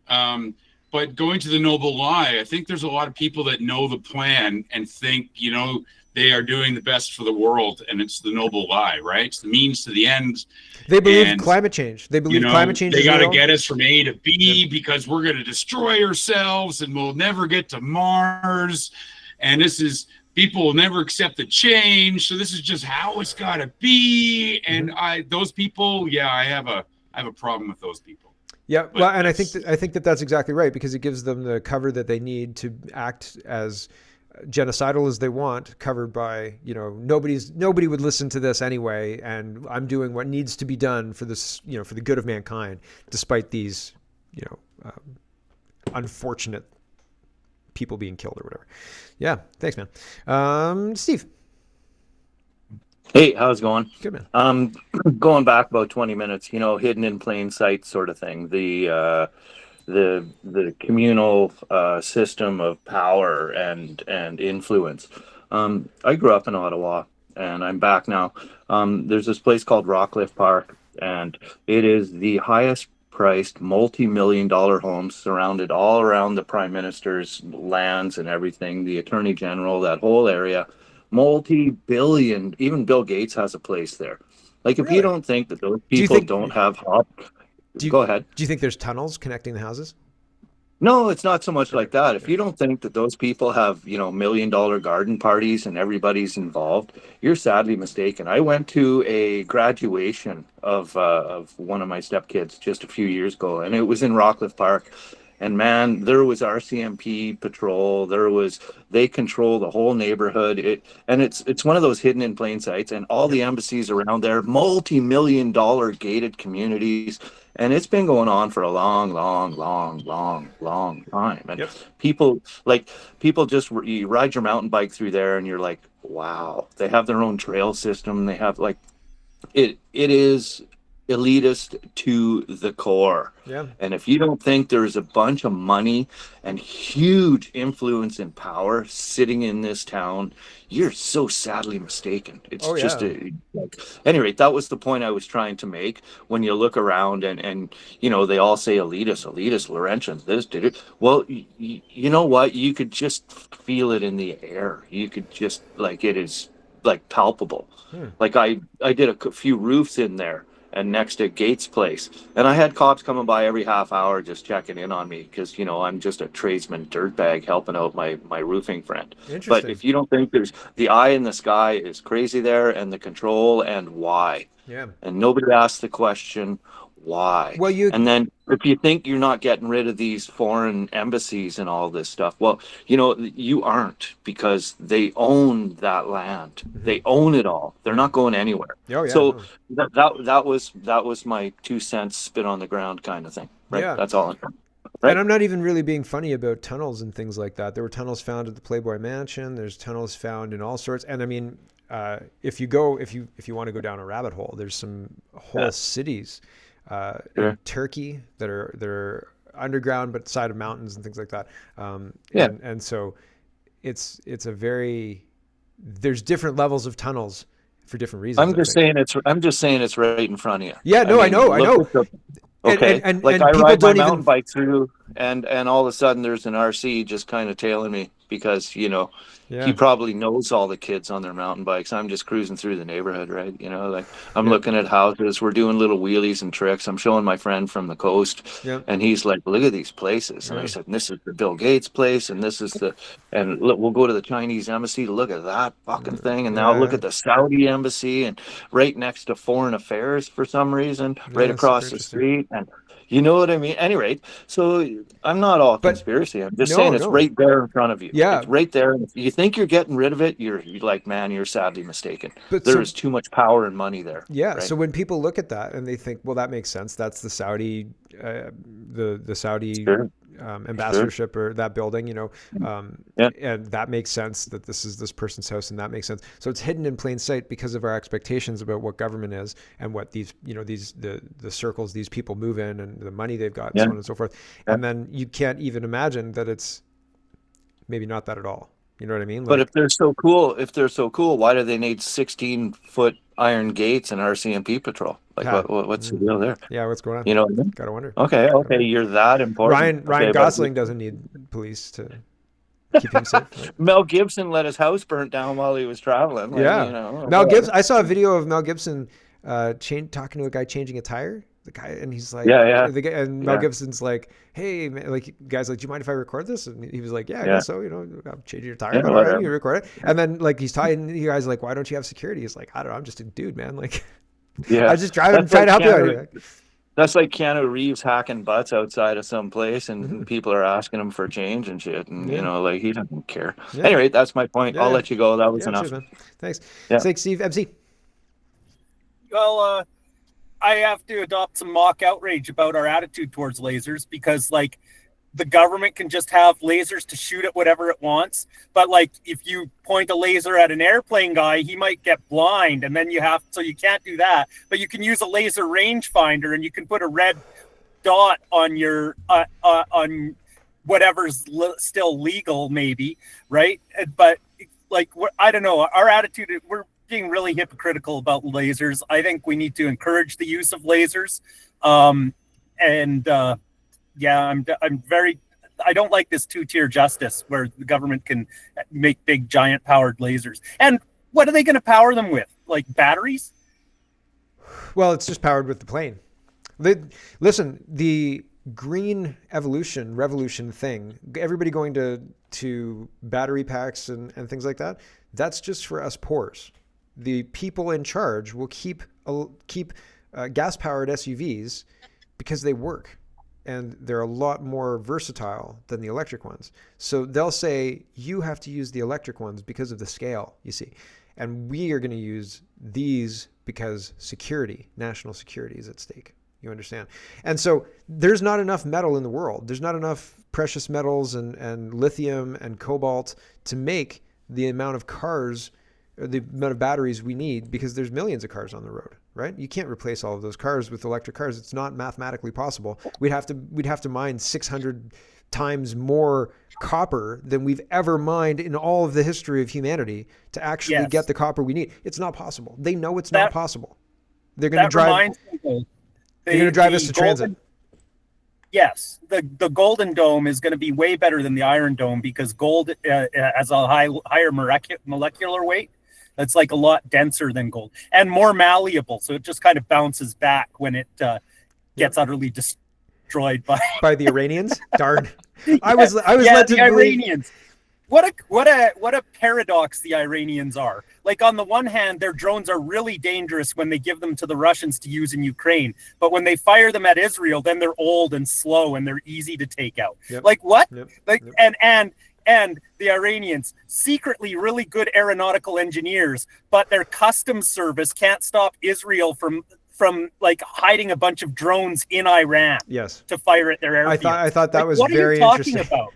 But going to the noble lie, I think there's a lot of people that know the plan and think, they are doing the best for the world, and it's the noble lie, right? It's the means to the end. They believe And, climate change. They believe climate change they is got to real. get us from A to B because we're going to destroy ourselves and we'll never get to Mars. And people will never accept the change. So this is just how it's got to be. And those people, I have a problem with those people. Yeah, But well, and I think that's exactly right, because it gives them the cover that they need to act as genocidal as they want, covered by, nobody would listen to this anyway, and I'm doing what needs to be done for this, for the good of mankind, despite these, unfortunate people being killed or whatever. Yeah, thanks, man. Steve. Hey, how's it going? Good, man. Going back about 20 minutes, hidden in plain sight sort of thing. The communal system of power and influence. I grew up in Ottawa, and I'm back now. There's this place called Rockcliffe Park, and it is the highest priced multi-million-dollar homes surrounded all around the Prime Minister's lands and everything, the Attorney General, that whole area. Multi-billion, even Bill Gates has a place there. Like, if Really? you don't think that those people don't have go ahead. Do you think there's tunnels connecting the houses? No, it's not so much like that. If you don't think that those people have, $1 million garden parties and everybody's involved, you're sadly mistaken. I went to a graduation of one of my stepkids just a few years ago, and it was in Rockcliffe Park. And man, there was RCMP patrol. They control the whole neighborhood. It's one of those hidden in plain sights, and all the embassies around there, multi-million-dollar gated communities. And it's been going on for a long, long, long, long, long time. And people just, you ride your mountain bike through there and you're like, wow, they have their own trail system. They have it is elitist to the core. Yeah. And if you don't think there's a bunch of money and huge influence and power sitting in this town, you're so sadly mistaken. It's any rate, that was the point I was trying to make. When you look around and they all say elitist, Laurentians, this did it. Well, you know what? You could just feel it in the air. You could just, it is palpable. Like I did a few roofs in there and next to Gates' place, and I had cops coming by every half hour just checking in on me because I'm just a tradesman dirtbag helping out my roofing friend. But if you don't think there's the eye in the sky is crazy there, and the control, and why, and nobody asks the question why. Well, and then if you think you're not getting rid of these foreign embassies and all this stuff, well, you aren't, because they own that land. They own it all. They're not going anywhere. So that was my 2 cents spit on the ground kind of thing. Right. Yeah. That's all. Right? And I'm not even really being funny about tunnels and things like that. There were tunnels found at the Playboy Mansion. There's tunnels found in all sorts. And I mean, if you want to go down a rabbit hole, there's some whole cities in Turkey that are underground but side of mountains and things like that. And so it's a very, there's different levels of tunnels for different reasons. I'm just saying it's right in front of you. Yeah, no, I know. Okay, and I people ride my don't mountain even bike through, and all of a sudden there's an RC just kind of tailing me because he probably knows all the kids on their mountain bikes. I'm just cruising through the neighborhood, right? I'm looking at houses. We're doing little wheelies and tricks. I'm showing my friend from the coast, and he's like, "Look at these places." And I said, "This is the Bill Gates place, and this is and look, we'll go to the Chinese embassy to look at that fucking thing, and now look at the Saudi embassy, and right next to Foreign Affairs for some reason, right across the street." And you know what I mean? Anyway, so I'm not all conspiracy. I'm just saying it's right there in front of you. Yeah. It's right there. And if you think you're getting rid of it, you're like, man, you're sadly mistaken. But there's too much power and money there. Yeah. Right? So when people look at that and they think, well, that makes sense. That's the Saudi, the Saudi ambassadorship or that building, and that makes sense that this is this person's house, and that makes sense. So it's hidden in plain sight because of our expectations about what government is and what these, the circles these people move in and the money they've got, and so on and so forth. And then you can't even imagine that it's maybe not that at all. You know what I mean? But if they're so cool, why do they need 16-foot iron gates and RCMP patrol? Like, Yeah. what's the deal there? Yeah, what's going on? You know what I mean? Gotta wonder. Okay, you're that important. Ryan Okay, but Gosling doesn't need police to keep him safe. Right? Mel Gibson let his house burn down while he was traveling. Like, Yeah. you know, Mel whatever. Gibson. I saw a video of Mel Gibson talking to a guy changing a tire. The guy, and he's like, Yeah. The guy, and Mel Yeah. Gibson's like, hey, man, like, guys, like, do you mind if I record this? And he was like, yeah, I Yeah. guess so. You know, I'm changing your tire. Yeah, But all right, whatever. you record it. And then like he's talking. You guys are like, why don't you have security? He's like, I don't know. I'm just a dude, man. Like, Yeah. I was just driving, That's trying to like help you Keanu- out here. That's like Keanu Reeves hacking butts outside of some place, and Mhm. people are asking him for change and shit, and Yeah. you know, like he doesn't care. Yeah. Anyway, that's my point. Yeah, I'll yeah. let you go. That was Yeah, enough. cheers, man. Thanks. Yeah. Thanks, Steve. MC. Well, I have to adopt some mock outrage about our attitude towards lasers because, like, the government can just have lasers to shoot at whatever it wants. But, like, if you point a laser at an airplane guy, he might get blind, and then so you can't do that. But you can use a laser rangefinder, and you can put a red dot on your on whatever's still legal, maybe, right? But like, I don't know, our attitude, we're being really hypocritical about lasers. I think we need to encourage the use of lasers. Yeah, I don't like this two-tier justice where the government can make big, giant powered lasers. And what are they going to power them with? Like batteries? Well, it's just powered with the plane. Listen, the green revolution thing, everybody going to battery packs and things like that, that's just for us poors. The people in charge will keep gas-powered SUVs because they work and they're a lot more versatile than the electric ones. So they'll say, you have to use the electric ones because of the scale, you see. And we are going to use these because national security is at stake. You understand? And so there's not enough metal in the world. There's not enough precious metals and lithium and cobalt to make the amount of cars, or the amount of batteries we need, because there's millions of cars on the road, right? You can't replace all of those cars with electric cars. It's not mathematically possible. We'd have to mine 600 times more copper than we've ever mined in all of the history of humanity to actually get the copper we need. It's not possible. They know it's not possible. They're going to drive. They're going to drive us to transit. Yes, the Golden Dome is going to be way better than the Iron Dome because gold has a higher molecular weight. It's like a lot denser than gold and more malleable, so it just kind of bounces back when it gets utterly destroyed by the Iranians. Darn, I was led to the Iranians. What a paradox the Iranians are. Like, on the one hand, their drones are really dangerous when they give them to the Russians to use in Ukraine. But when they fire them at Israel, then they're old and slow and they're easy to take out. Yep. Like, what? Yep. Like, Yep. and the Iranians, secretly really good aeronautical engineers, but their customs service can't stop Israel from like hiding a bunch of drones in Iran. Yes. To fire at their airfield. I thought that was what very are you talking interesting. about?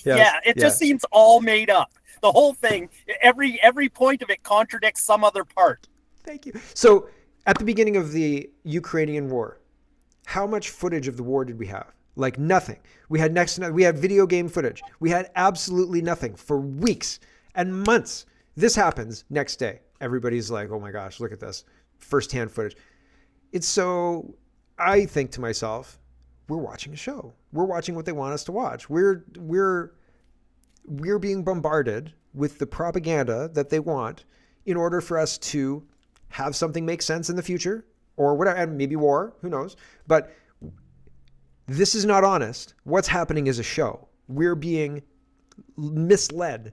Yeah, it just seems all made up. The whole thing, every point of it contradicts some other part. Thank you. So at the beginning of the Ukrainian war, how much footage of the war did we have? Like nothing. We had video game footage. We had absolutely nothing for weeks and months. This happens next day. Everybody's like, oh my gosh, look at this. Firsthand footage. I think to myself, we're watching a show. We're watching what they want us to watch. We're being bombarded with the propaganda that they want in order for us to have something make sense in the future or whatever, and maybe war, who knows. But this is not honest. What's happening is a show. We're being misled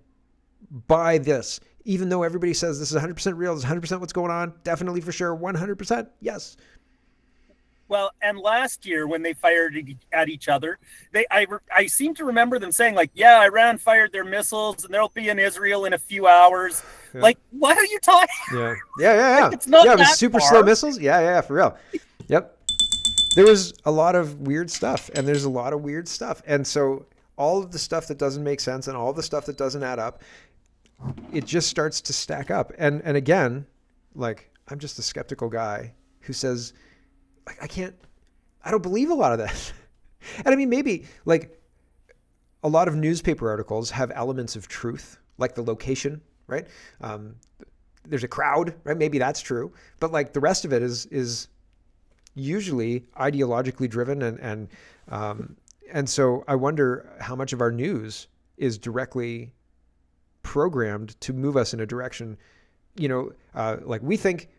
by this, even though everybody says this is 100% real, this is 100% what's going on, definitely for sure, 100%, yes. Well, and last year when they fired at each other, I seem to remember them saying, like, yeah, Iran fired their missiles and they'll be in Israel in a few hours. Yeah. Like, what are you talking? Yeah. Like, it's not it was that super far. Slow missiles. Yeah, for real. Yep. There was a lot of weird stuff, and there's a lot of weird stuff. And so all of the stuff that doesn't make sense and all the stuff that doesn't add up, it just starts to stack up. And again, like, I'm just a skeptical guy who says, like, I don't believe a lot of this. And I mean, maybe like a lot of newspaper articles have elements of truth, like the location, right? There's a crowd, right? Maybe that's true. But like the rest of it is usually ideologically driven, and so I wonder how much of our news is directly programmed to move us in a direction. Like we think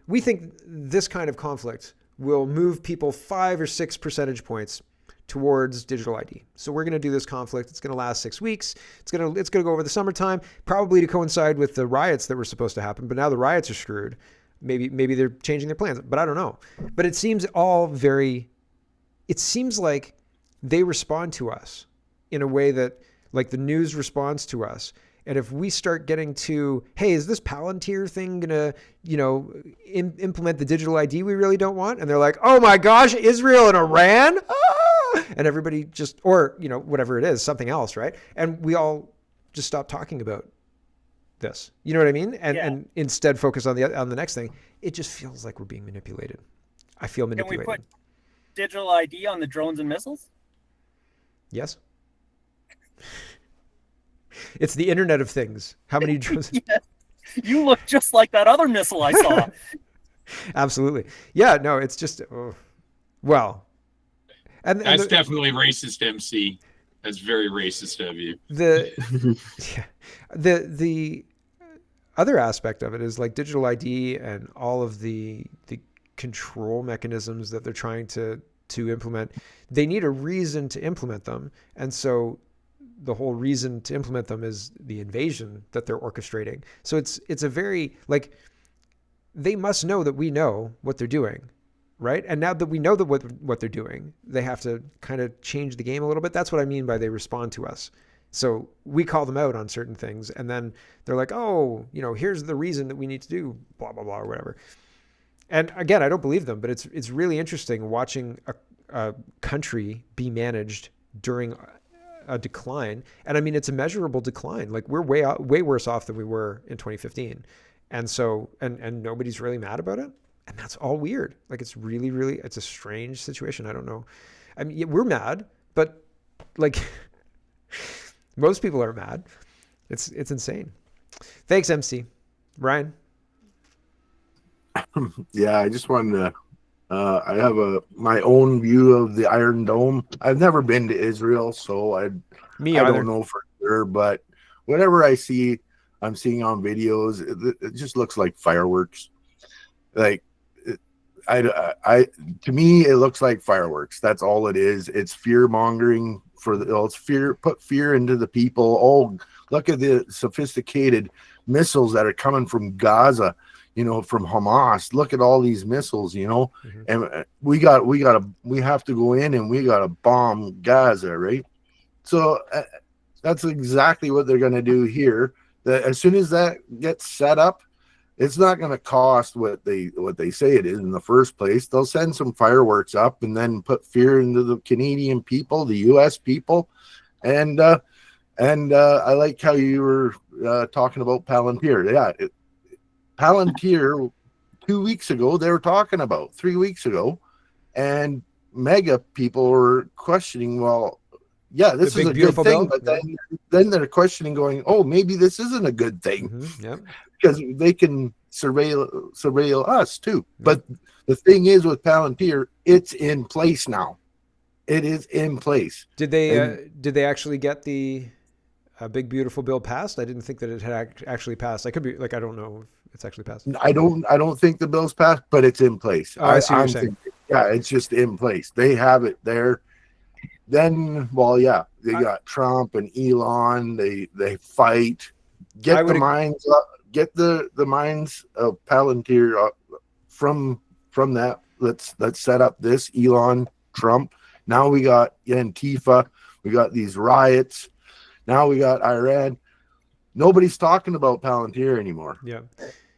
this kind of conflict will move people 5 or 6 percentage points towards digital ID. So we're going to do this conflict. It's going to last 6 weeks. It's going to go over the summertime, probably to coincide with the riots that were supposed to happen. But now the riots are screwed. Maybe they're changing their plans, but I don't know. But it seems like they respond to us in a way that like the news responds to us. And if we start getting to, hey, is this Palantir thing going to, implement the digital ID we really don't want? And they're like, oh my gosh, Israel and Iran? Ah! And everybody just, or, whatever it is, something else, right? And we all just stop talking about this. You know what I mean? And instead focus on the next thing. It just feels like we're being manipulated. I feel manipulated. Can we put digital ID on the drones and missiles? Yes. It's the Internet of Things. How many drones? Yes. You look just like that other missile I saw. Absolutely. Yeah, no, it's just, well. And that's definitely racist, MC. That's very racist of you. The other aspect of it is like digital ID and all of the control mechanisms that they're trying to implement. They need a reason to implement them. And so the whole reason to implement them is the invasion that they're orchestrating. So it's a very, like, they must know that we know what they're doing, right? And now that we know that what they're doing, they have to kind of change the game a little bit. That's what I mean by they respond to us. So we call them out on certain things, and then they're like, oh, here's the reason that we need to do blah, blah, blah, or whatever. And again, I don't believe them, but it's really interesting watching a country be managed during a decline. And I mean, it's a measurable decline. Like we're way worse off than we were in 2015. And so, and nobody's really mad about it. And that's all weird. Like it's really, really, it's a strange situation. I don't know. I mean, yeah, we're mad, but like most people are mad. It's insane. Thanks, MC. Ryan. Yeah, I just wanted to. I have my own view of the Iron Dome. I've never been to Israel, so I don't know for sure. But whatever I'm seeing on videos, it just looks like fireworks. Like, to me, it looks like fireworks. That's all it is. It's fear mongering it's fear. Put fear into the people. Oh, look at the sophisticated missiles that are coming from Gaza. From Hamas. Look at all these missiles, Mm-hmm. and we have to go in and we got to bomb Gaza, right? So that's exactly what they're going to do here. As soon as that gets set up, it's not going to cost what they say it is in the first place. They'll send some fireworks up and then put fear into the Canadian people, the U.S. people, and I like how you were talking about Palantir. Yeah. Palantir 2 weeks ago, they were talking about 3 weeks ago, and mega people were questioning, well, yeah, this is a good thing, but then they're questioning going, oh, maybe this isn't a good thing. Mm-hmm. Yep. Because they can surveil us too. Yep. But the thing is with Palantir, it's in place now. It is in place. Did they actually get the big beautiful bill passed? I didn't think that it had actually passed. I could be like, I don't know if it's actually passed. I don't think the bill's passed, but it's in place. Oh, I see what you're saying. Yeah, it's just in place. They have it there. Then, well, yeah, they got Trump and Elon. They fight. Get the minds up. Get the minds of Palantir from that. Let's set up this Elon, Trump. Now we got Antifa. We got these riots. Now we got Iran. Nobody's talking about Palantir anymore. Yeah.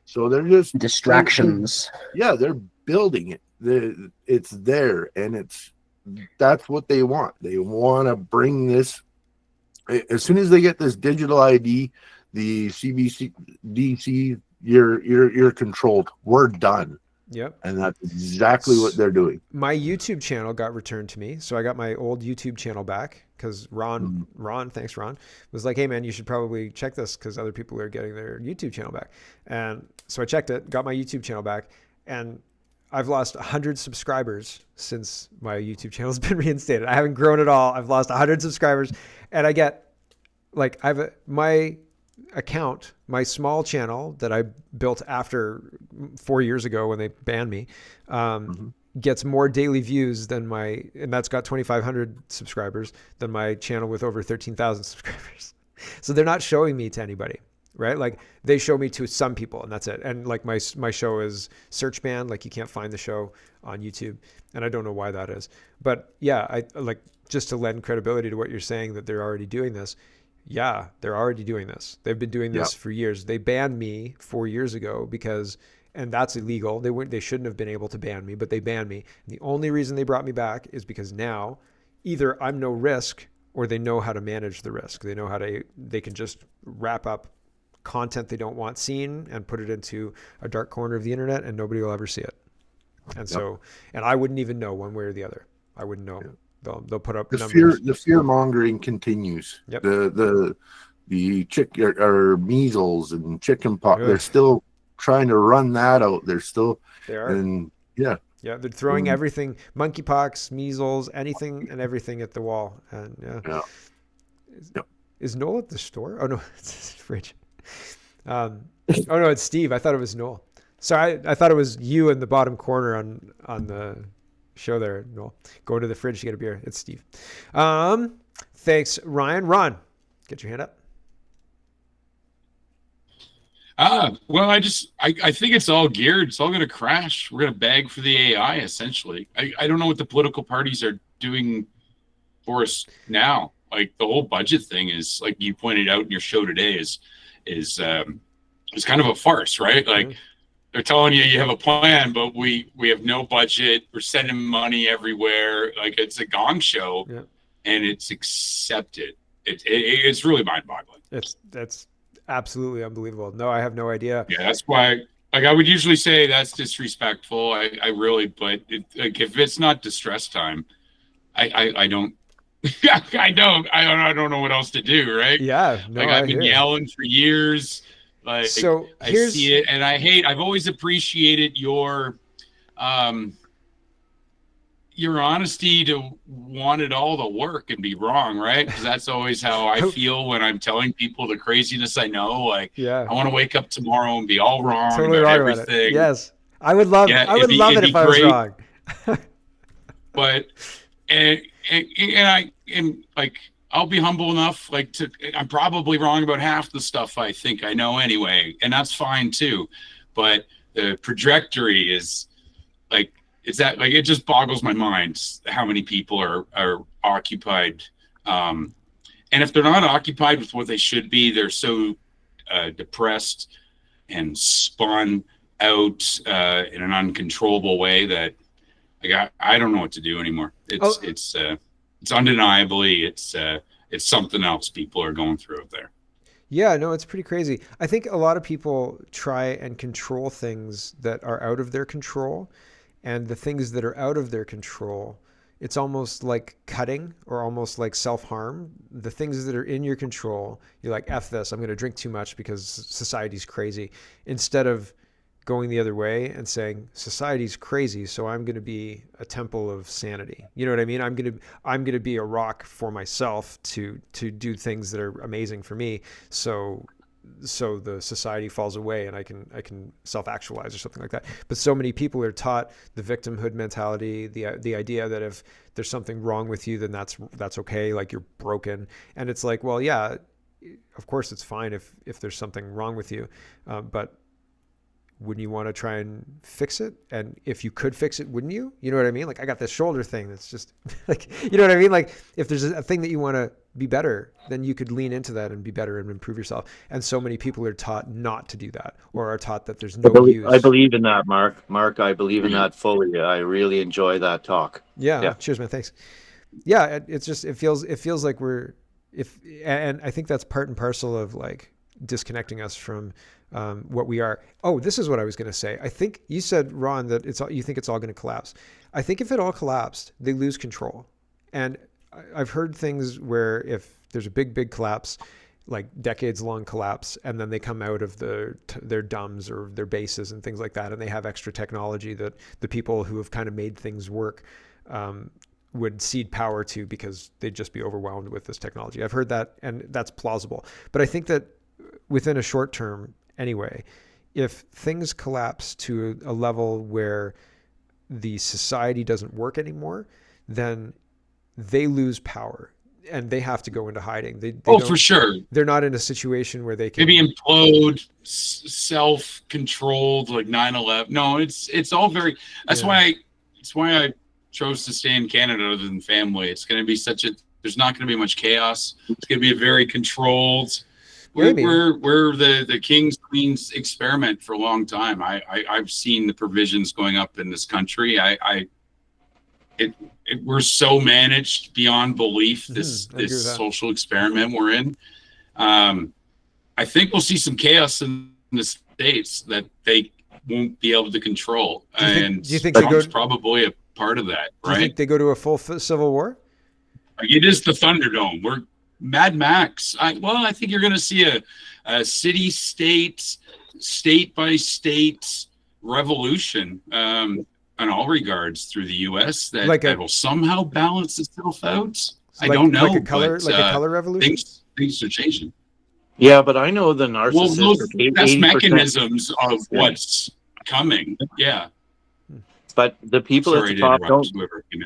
So they're just distractions. They're building it. It's there, and that's what they want. They want to bring this. As soon as they get this digital ID, the CBDC, you're controlled. We're done. Yep. And that's exactly what they're doing. My YouTube channel got returned to me. So I got my old YouTube channel back because Ron, thanks Ron, was like, hey man, you should probably check this because other people are getting their YouTube channel back. And so I checked it, got my YouTube channel back. And I've lost 100 subscribers since my YouTube channel has been reinstated. I haven't grown at all. I've lost 100 subscribers, and I get like my account, my small channel that I built after 4 years ago when they banned me, gets more daily views than and that's got 2,500 subscribers than my channel with over 13,000 subscribers. So they're not showing me to anybody, right? Like they show me to some people and that's it. And like my show is search banned, like you can't find the show on YouTube. And I don't know why that is, but yeah, I like just to lend credibility to what you're saying that they're already doing this. Yeah, they're already doing this. They've been doing this for years. They banned me 4 years ago and that's illegal. They shouldn't have been able to ban me, but they banned me. And the only reason they brought me back is because now either I'm no risk or they know how to manage the risk. They know they can just wrap up content they don't want seen and put it into a dark corner of the internet and nobody will ever see it. And so, and I wouldn't even know one way or the other. I wouldn't know. They'll put up numbers. The fear mongering continues. Yep. The measles and chicken pox. They're still trying to run that out. They are. And they're throwing everything, monkeypox, measles, anything and everything at the wall. And is Noel at the store? Oh no, it's his fridge. Oh no, it's Steve. I thought it was Noel. Sorry, I thought it was you in the bottom corner on the show there, Noel. Go to the fridge to get a beer. It's Steve. Thanks, Ryan. Ron, get your hand up. Well, I think it's all geared. It's all going to crash. We're going to beg for the AI, essentially. I don't know what the political parties are doing for us now. Like the whole budget thing is, like you pointed out in your show today, is kind of a farce, right? Like they're telling you have a plan, but we have no budget. We're sending money everywhere. Like it's a gong show, and it's accepted. It's really mind-boggling. That's absolutely unbelievable. No, I have no idea. Yeah, that's why. Like I would usually say that's disrespectful. I really, but if it's not distress time, I don't. I don't know what else to do, right? Yeah, no, like I've been yelling for years. Like so I see it, and I've always appreciated your honesty to want it all to work and be wrong, right? Because that's always how I feel when I'm telling people the craziness I know. Like, I want to wake up tomorrow and be all wrong totally about wrong everything. About it. Yes, I would love it if I was wrong. But and I'll be humble enough I'm probably wrong about half the stuff I think I know anyway, and that's fine too. But the trajectory is it just boggles my mind how many people are occupied, and if they're not occupied with what they should be, they're so depressed and spun out in an uncontrollable way that I don't know what to do anymore. It's undeniably it's something else people are going through out there. Yeah, no, it's pretty crazy. I think a lot of people try and control things that are out of their control, and the things that are out of their control, it's almost like cutting or almost like self-harm. The things that are in your control, you're like, F this, I'm going to drink too much because society's crazy. Instead of going the other way and saying society's crazy, so I'm going to be a temple of sanity. You know what I mean? I'm going to be a rock for myself to do things that are amazing for me. So the society falls away and I can self-actualize or something like that. But so many people are taught the victimhood mentality, the idea that if there's something wrong with you, then that's okay. Like you're broken. And it's like, well, yeah, of course it's fine if there's something wrong with you. But wouldn't you want to try and fix it? And if you could fix it, wouldn't you? You know what I mean? Like I got this shoulder thing that's just like, you know what I mean? Like if there's a thing that you want to be better, then you could lean into that and be better and improve yourself. And so many people are taught not to do that, or are taught that there's no use. I believe in that, Mark. Mark, I believe in that fully. I really enjoy that talk. Yeah. Cheers, man. Thanks. Yeah. It's just, it feels like and I think that's part and parcel of like disconnecting us from what we are. Oh, this is what I was going to say. I think you said, Ron, that you think it's all going to collapse. I think if it all collapsed, they lose control. And I've heard things where if there's a big collapse, like decades long collapse, and then they come out of their dumbs or their bases and things like that, and they have extra technology that the people who have kind of made things work would cede power to because they'd just be overwhelmed with this technology. I've heard that, and that's plausible. But I think that within a short term anyway, if things collapse to a level where the society doesn't work anymore, then they lose power and they have to go into hiding. They for sure. They're not in a situation where they can maybe implode, self-controlled, like 9/11. No, it's all very. That's why I chose to stay in Canada other than family. It's going to be there's not going to be much chaos. It's going to be a very controlled. We're the king's queen's experiment for a long time. I've seen the provisions going up in this country. We're so managed beyond belief. This social experiment we're in. I think we'll see some chaos in the States that they won't be able to control. Do you think Trump's probably a part of that, right? Do you think they go to a full civil war? It is the Thunderdome. We're Mad Max. I think you're going to see a city-state, state-by-state revolution in all regards through the U.S. that will somehow balance itself out. I don't know. Like a color revolution? Things are changing. Yeah, but I know the narcissistic. Well, those best mechanisms of what's coming. Yeah. But the people at the top don't.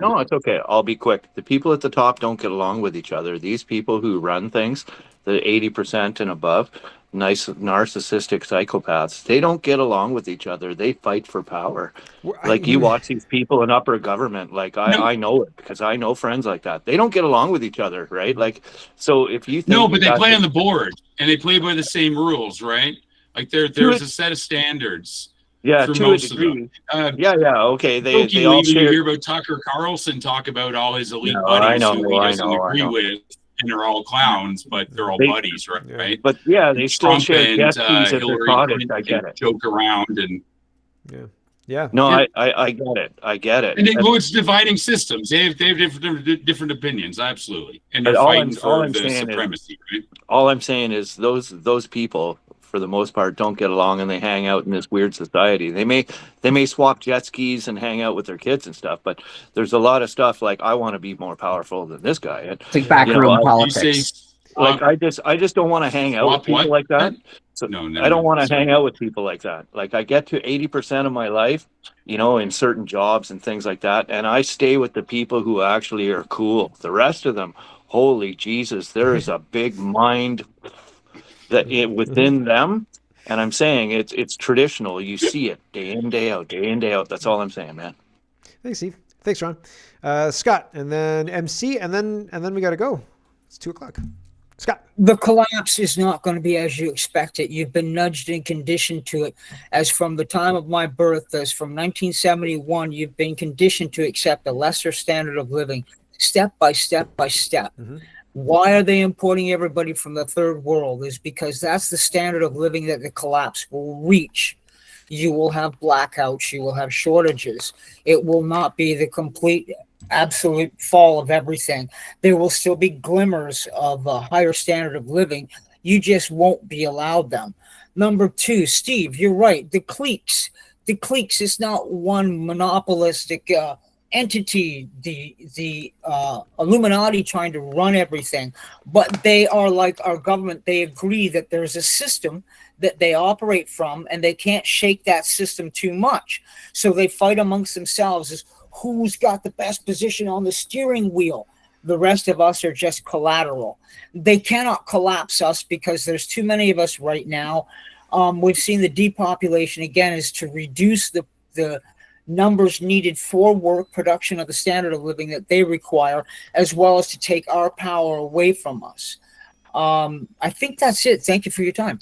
No, it's okay. I'll be quick. The people at the top don't get along with each other. These people who run things, the 80% and above, nice narcissistic psychopaths, they don't get along with each other. They fight for power. Like you watch these people in upper government. Like I know it because I know friends like that. They don't get along with each other, right? Like, so if you think but they play on the board and they play by the same rules, right? Like there's a set of standards. Yeah, to a degree. Okay. They all share. You hear about Tucker Carlson talk about all his elite buddies who he doesn't agree with, and they're all clowns, but they're all buddies, right? But they still Trump share jet skis at Hillary their product. I get it. Joke around and No, I get it. I get it. And it's dividing systems. They have different opinions, absolutely, and they're fighting for the supremacy, right? All I'm saying is those people, for the most part, don't get along, and they hang out in this weird society. They may swap jet skis and hang out with their kids and stuff, but there's a lot of stuff like I want to be more powerful than this guy. It's like backroom politics. I just don't want to hang out with people like that. So I don't want to hang out with people like that. Like I get to 80% of my life, in certain jobs and things like that, and I stay with the people who actually are cool. The rest of them, holy Jesus, there is a big mind within them, and I'm saying it's traditional. You see it day in, day out. That's all I'm saying, man. Thanks, Steve. Thanks, Ron. Scott, and then MC, and then we got to go. It's 2:00. Scott. The collapse is not going to be as you expect it. You've been nudged and conditioned to it. As from the time of my birth, as from 1971, you've been conditioned to accept a lesser standard of living, step by step by step. Mm-hmm. Why are they importing everybody from the third world? Is because that's the standard of living that the collapse will reach. You will have blackouts. You will have shortages. It will not be the complete, absolute fall of everything. There will still be glimmers of a higher standard of living. You just won't be allowed them. Number two, Steve, you're right. The cliques is not one monopolistic entity, the Illuminati trying to run everything, but they are like our government. They agree that there's a system that they operate from, and they can't shake that system too much. So they fight amongst themselves as who's got the best position on the steering wheel. The rest of us are just collateral. They cannot collapse us because there's too many of us right now. We've seen the depopulation again is to reduce the numbers needed for work production of the standard of living that they require, as well as to take our power away from us. I think that's it. Thank you for your time.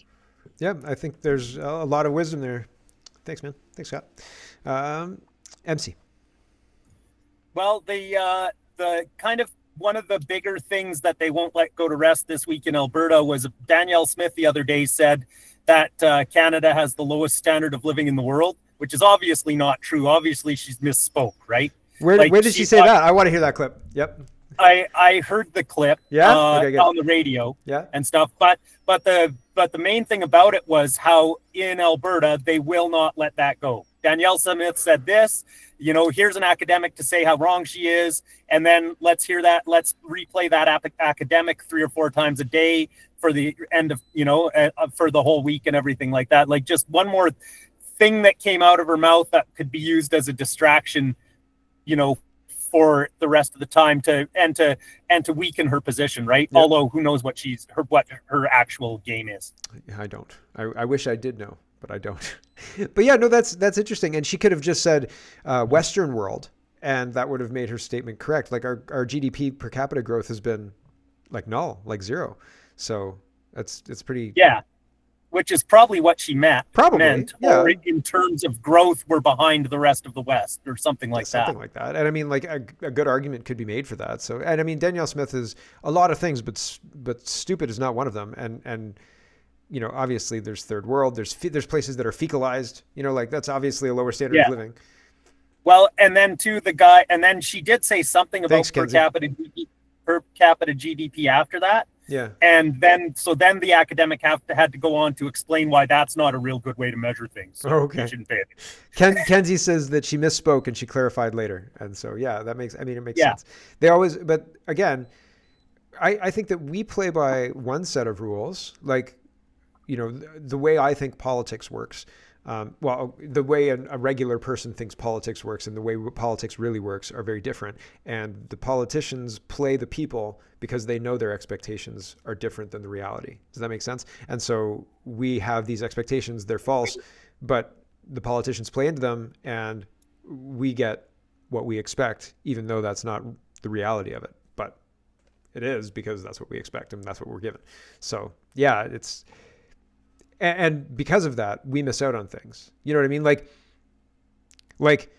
Yeah, I think there's a lot of wisdom there. Thanks, man. Thanks, Scott. MC. Well, the kind of one of the bigger things that they won't let go to rest this week in Alberta was Danielle Smith the other day said that Canada has the lowest standard of living in the world, which is obviously not true. Obviously, she's misspoke, right? Where did she say that? I want to hear that clip. Yep. I heard the clip Okay, good. on the radio Yeah. and stuff, but the main thing about it was how in Alberta they will not let that go. Danielle Smith said this, here's an academic to say how wrong she is, and then let's replay that academic 3 or 4 times a day for the end of, for the whole week and everything like that. Like, just one more thing that came out of her mouth that could be used as a distraction, for the rest of the time to weaken her position, right? Yeah. Although who knows what her actual game is. I don't. I wish I did know, but I don't. But yeah, no, that's interesting. And she could have just said Western world, and that would have made her statement correct. Like, our GDP per capita growth has been like null, like zero. So it's pretty. Yeah. Which is probably what she meant. Yeah. Or in terms of growth, we're behind the rest of the West, or something like that. Something like that. And I mean, like, a good argument could be made for that. So, and I mean, Danielle Smith is a lot of things, but stupid is not one of them. And obviously there's third world. There's places that are fecalized. Like, that's obviously a lower standard of living. Well, and then and then she did say something about Thanks, per capita GDP after that. Yeah. And then the academic had to go on to explain why that's not a real good way to measure things. So okay. You shouldn't pay it. Kenzie says that she misspoke and she clarified later. And so, yeah, it makes sense. But again, I think that we play by one set of rules, like, the way I think politics works. The way a regular person thinks politics works and the way politics really works are very different. And the politicians play the people because they know their expectations are different than the reality. Does that make sense? And so we have these expectations, they're false, but the politicians play into them and we get what we expect, even though that's not the reality of it. But it is, because that's what we expect and that's what we're given. So yeah, and because of that, we miss out on things. You know what I mean? Like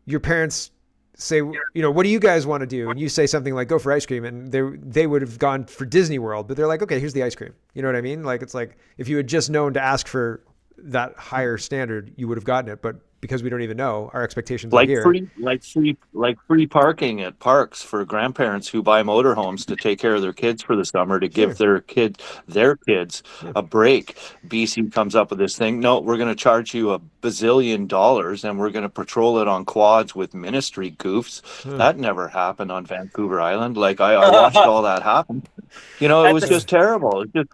your parents say, what do you guys want to do? And you say something like, go for ice cream. And they would have gone for Disney World, but they're like, okay, here's the ice cream. You know what I mean? Like, it's like, if you had just known to ask for that higher standard, you would have gotten it. But because we don't even know, our expectations are here. Free parking at parks for grandparents who buy motorhomes to take care of their kids for the summer, to give their kids a break. BC comes up with this thing. No, we're going to charge you $1 bazillion and we're going to patrol it on quads with ministry goofs. That never happened on Vancouver Island. Like, I watched all that happen. It was just terrible. It's just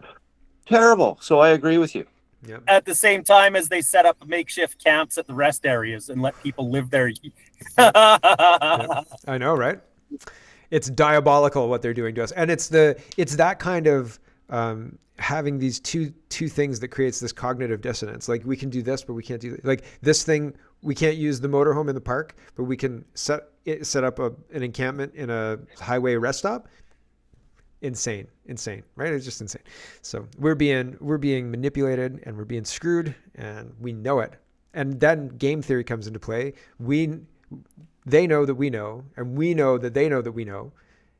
terrible. So I agree with you. Yep. At the same time as they set up makeshift camps at the rest areas and let people live there. Yep. I know, right? It's diabolical what they're doing to us. And it's that kind of having these two things that creates this cognitive dissonance. Like, we can do this, but we can't do like this thing. We can't use the motorhome in the park, but we can set up an encampment in a highway rest stop. Insane, right? It's just insane. So we're being manipulated and we're being screwed, and we know it. And then game theory comes into play. They know that we know, and we know that they know that we know.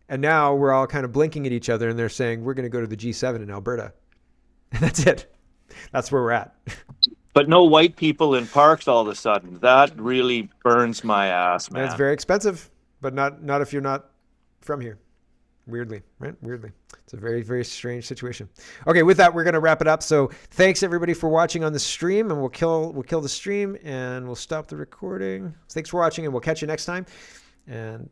And now we're all kind of blinking at each other, and they're saying we're going to go to the G7 in Alberta. And that's it. That's where we're at. But no white people in parks all of a sudden. That really burns my ass, man. And it's very expensive, but not if you're not from here. Weirdly, right? Weirdly. It's a very, very strange situation. Okay, with that, we're going to wrap it up. So thanks everybody for watching on the stream, and we'll kill the stream and we'll stop the recording. Thanks for watching, and we'll catch you next time. And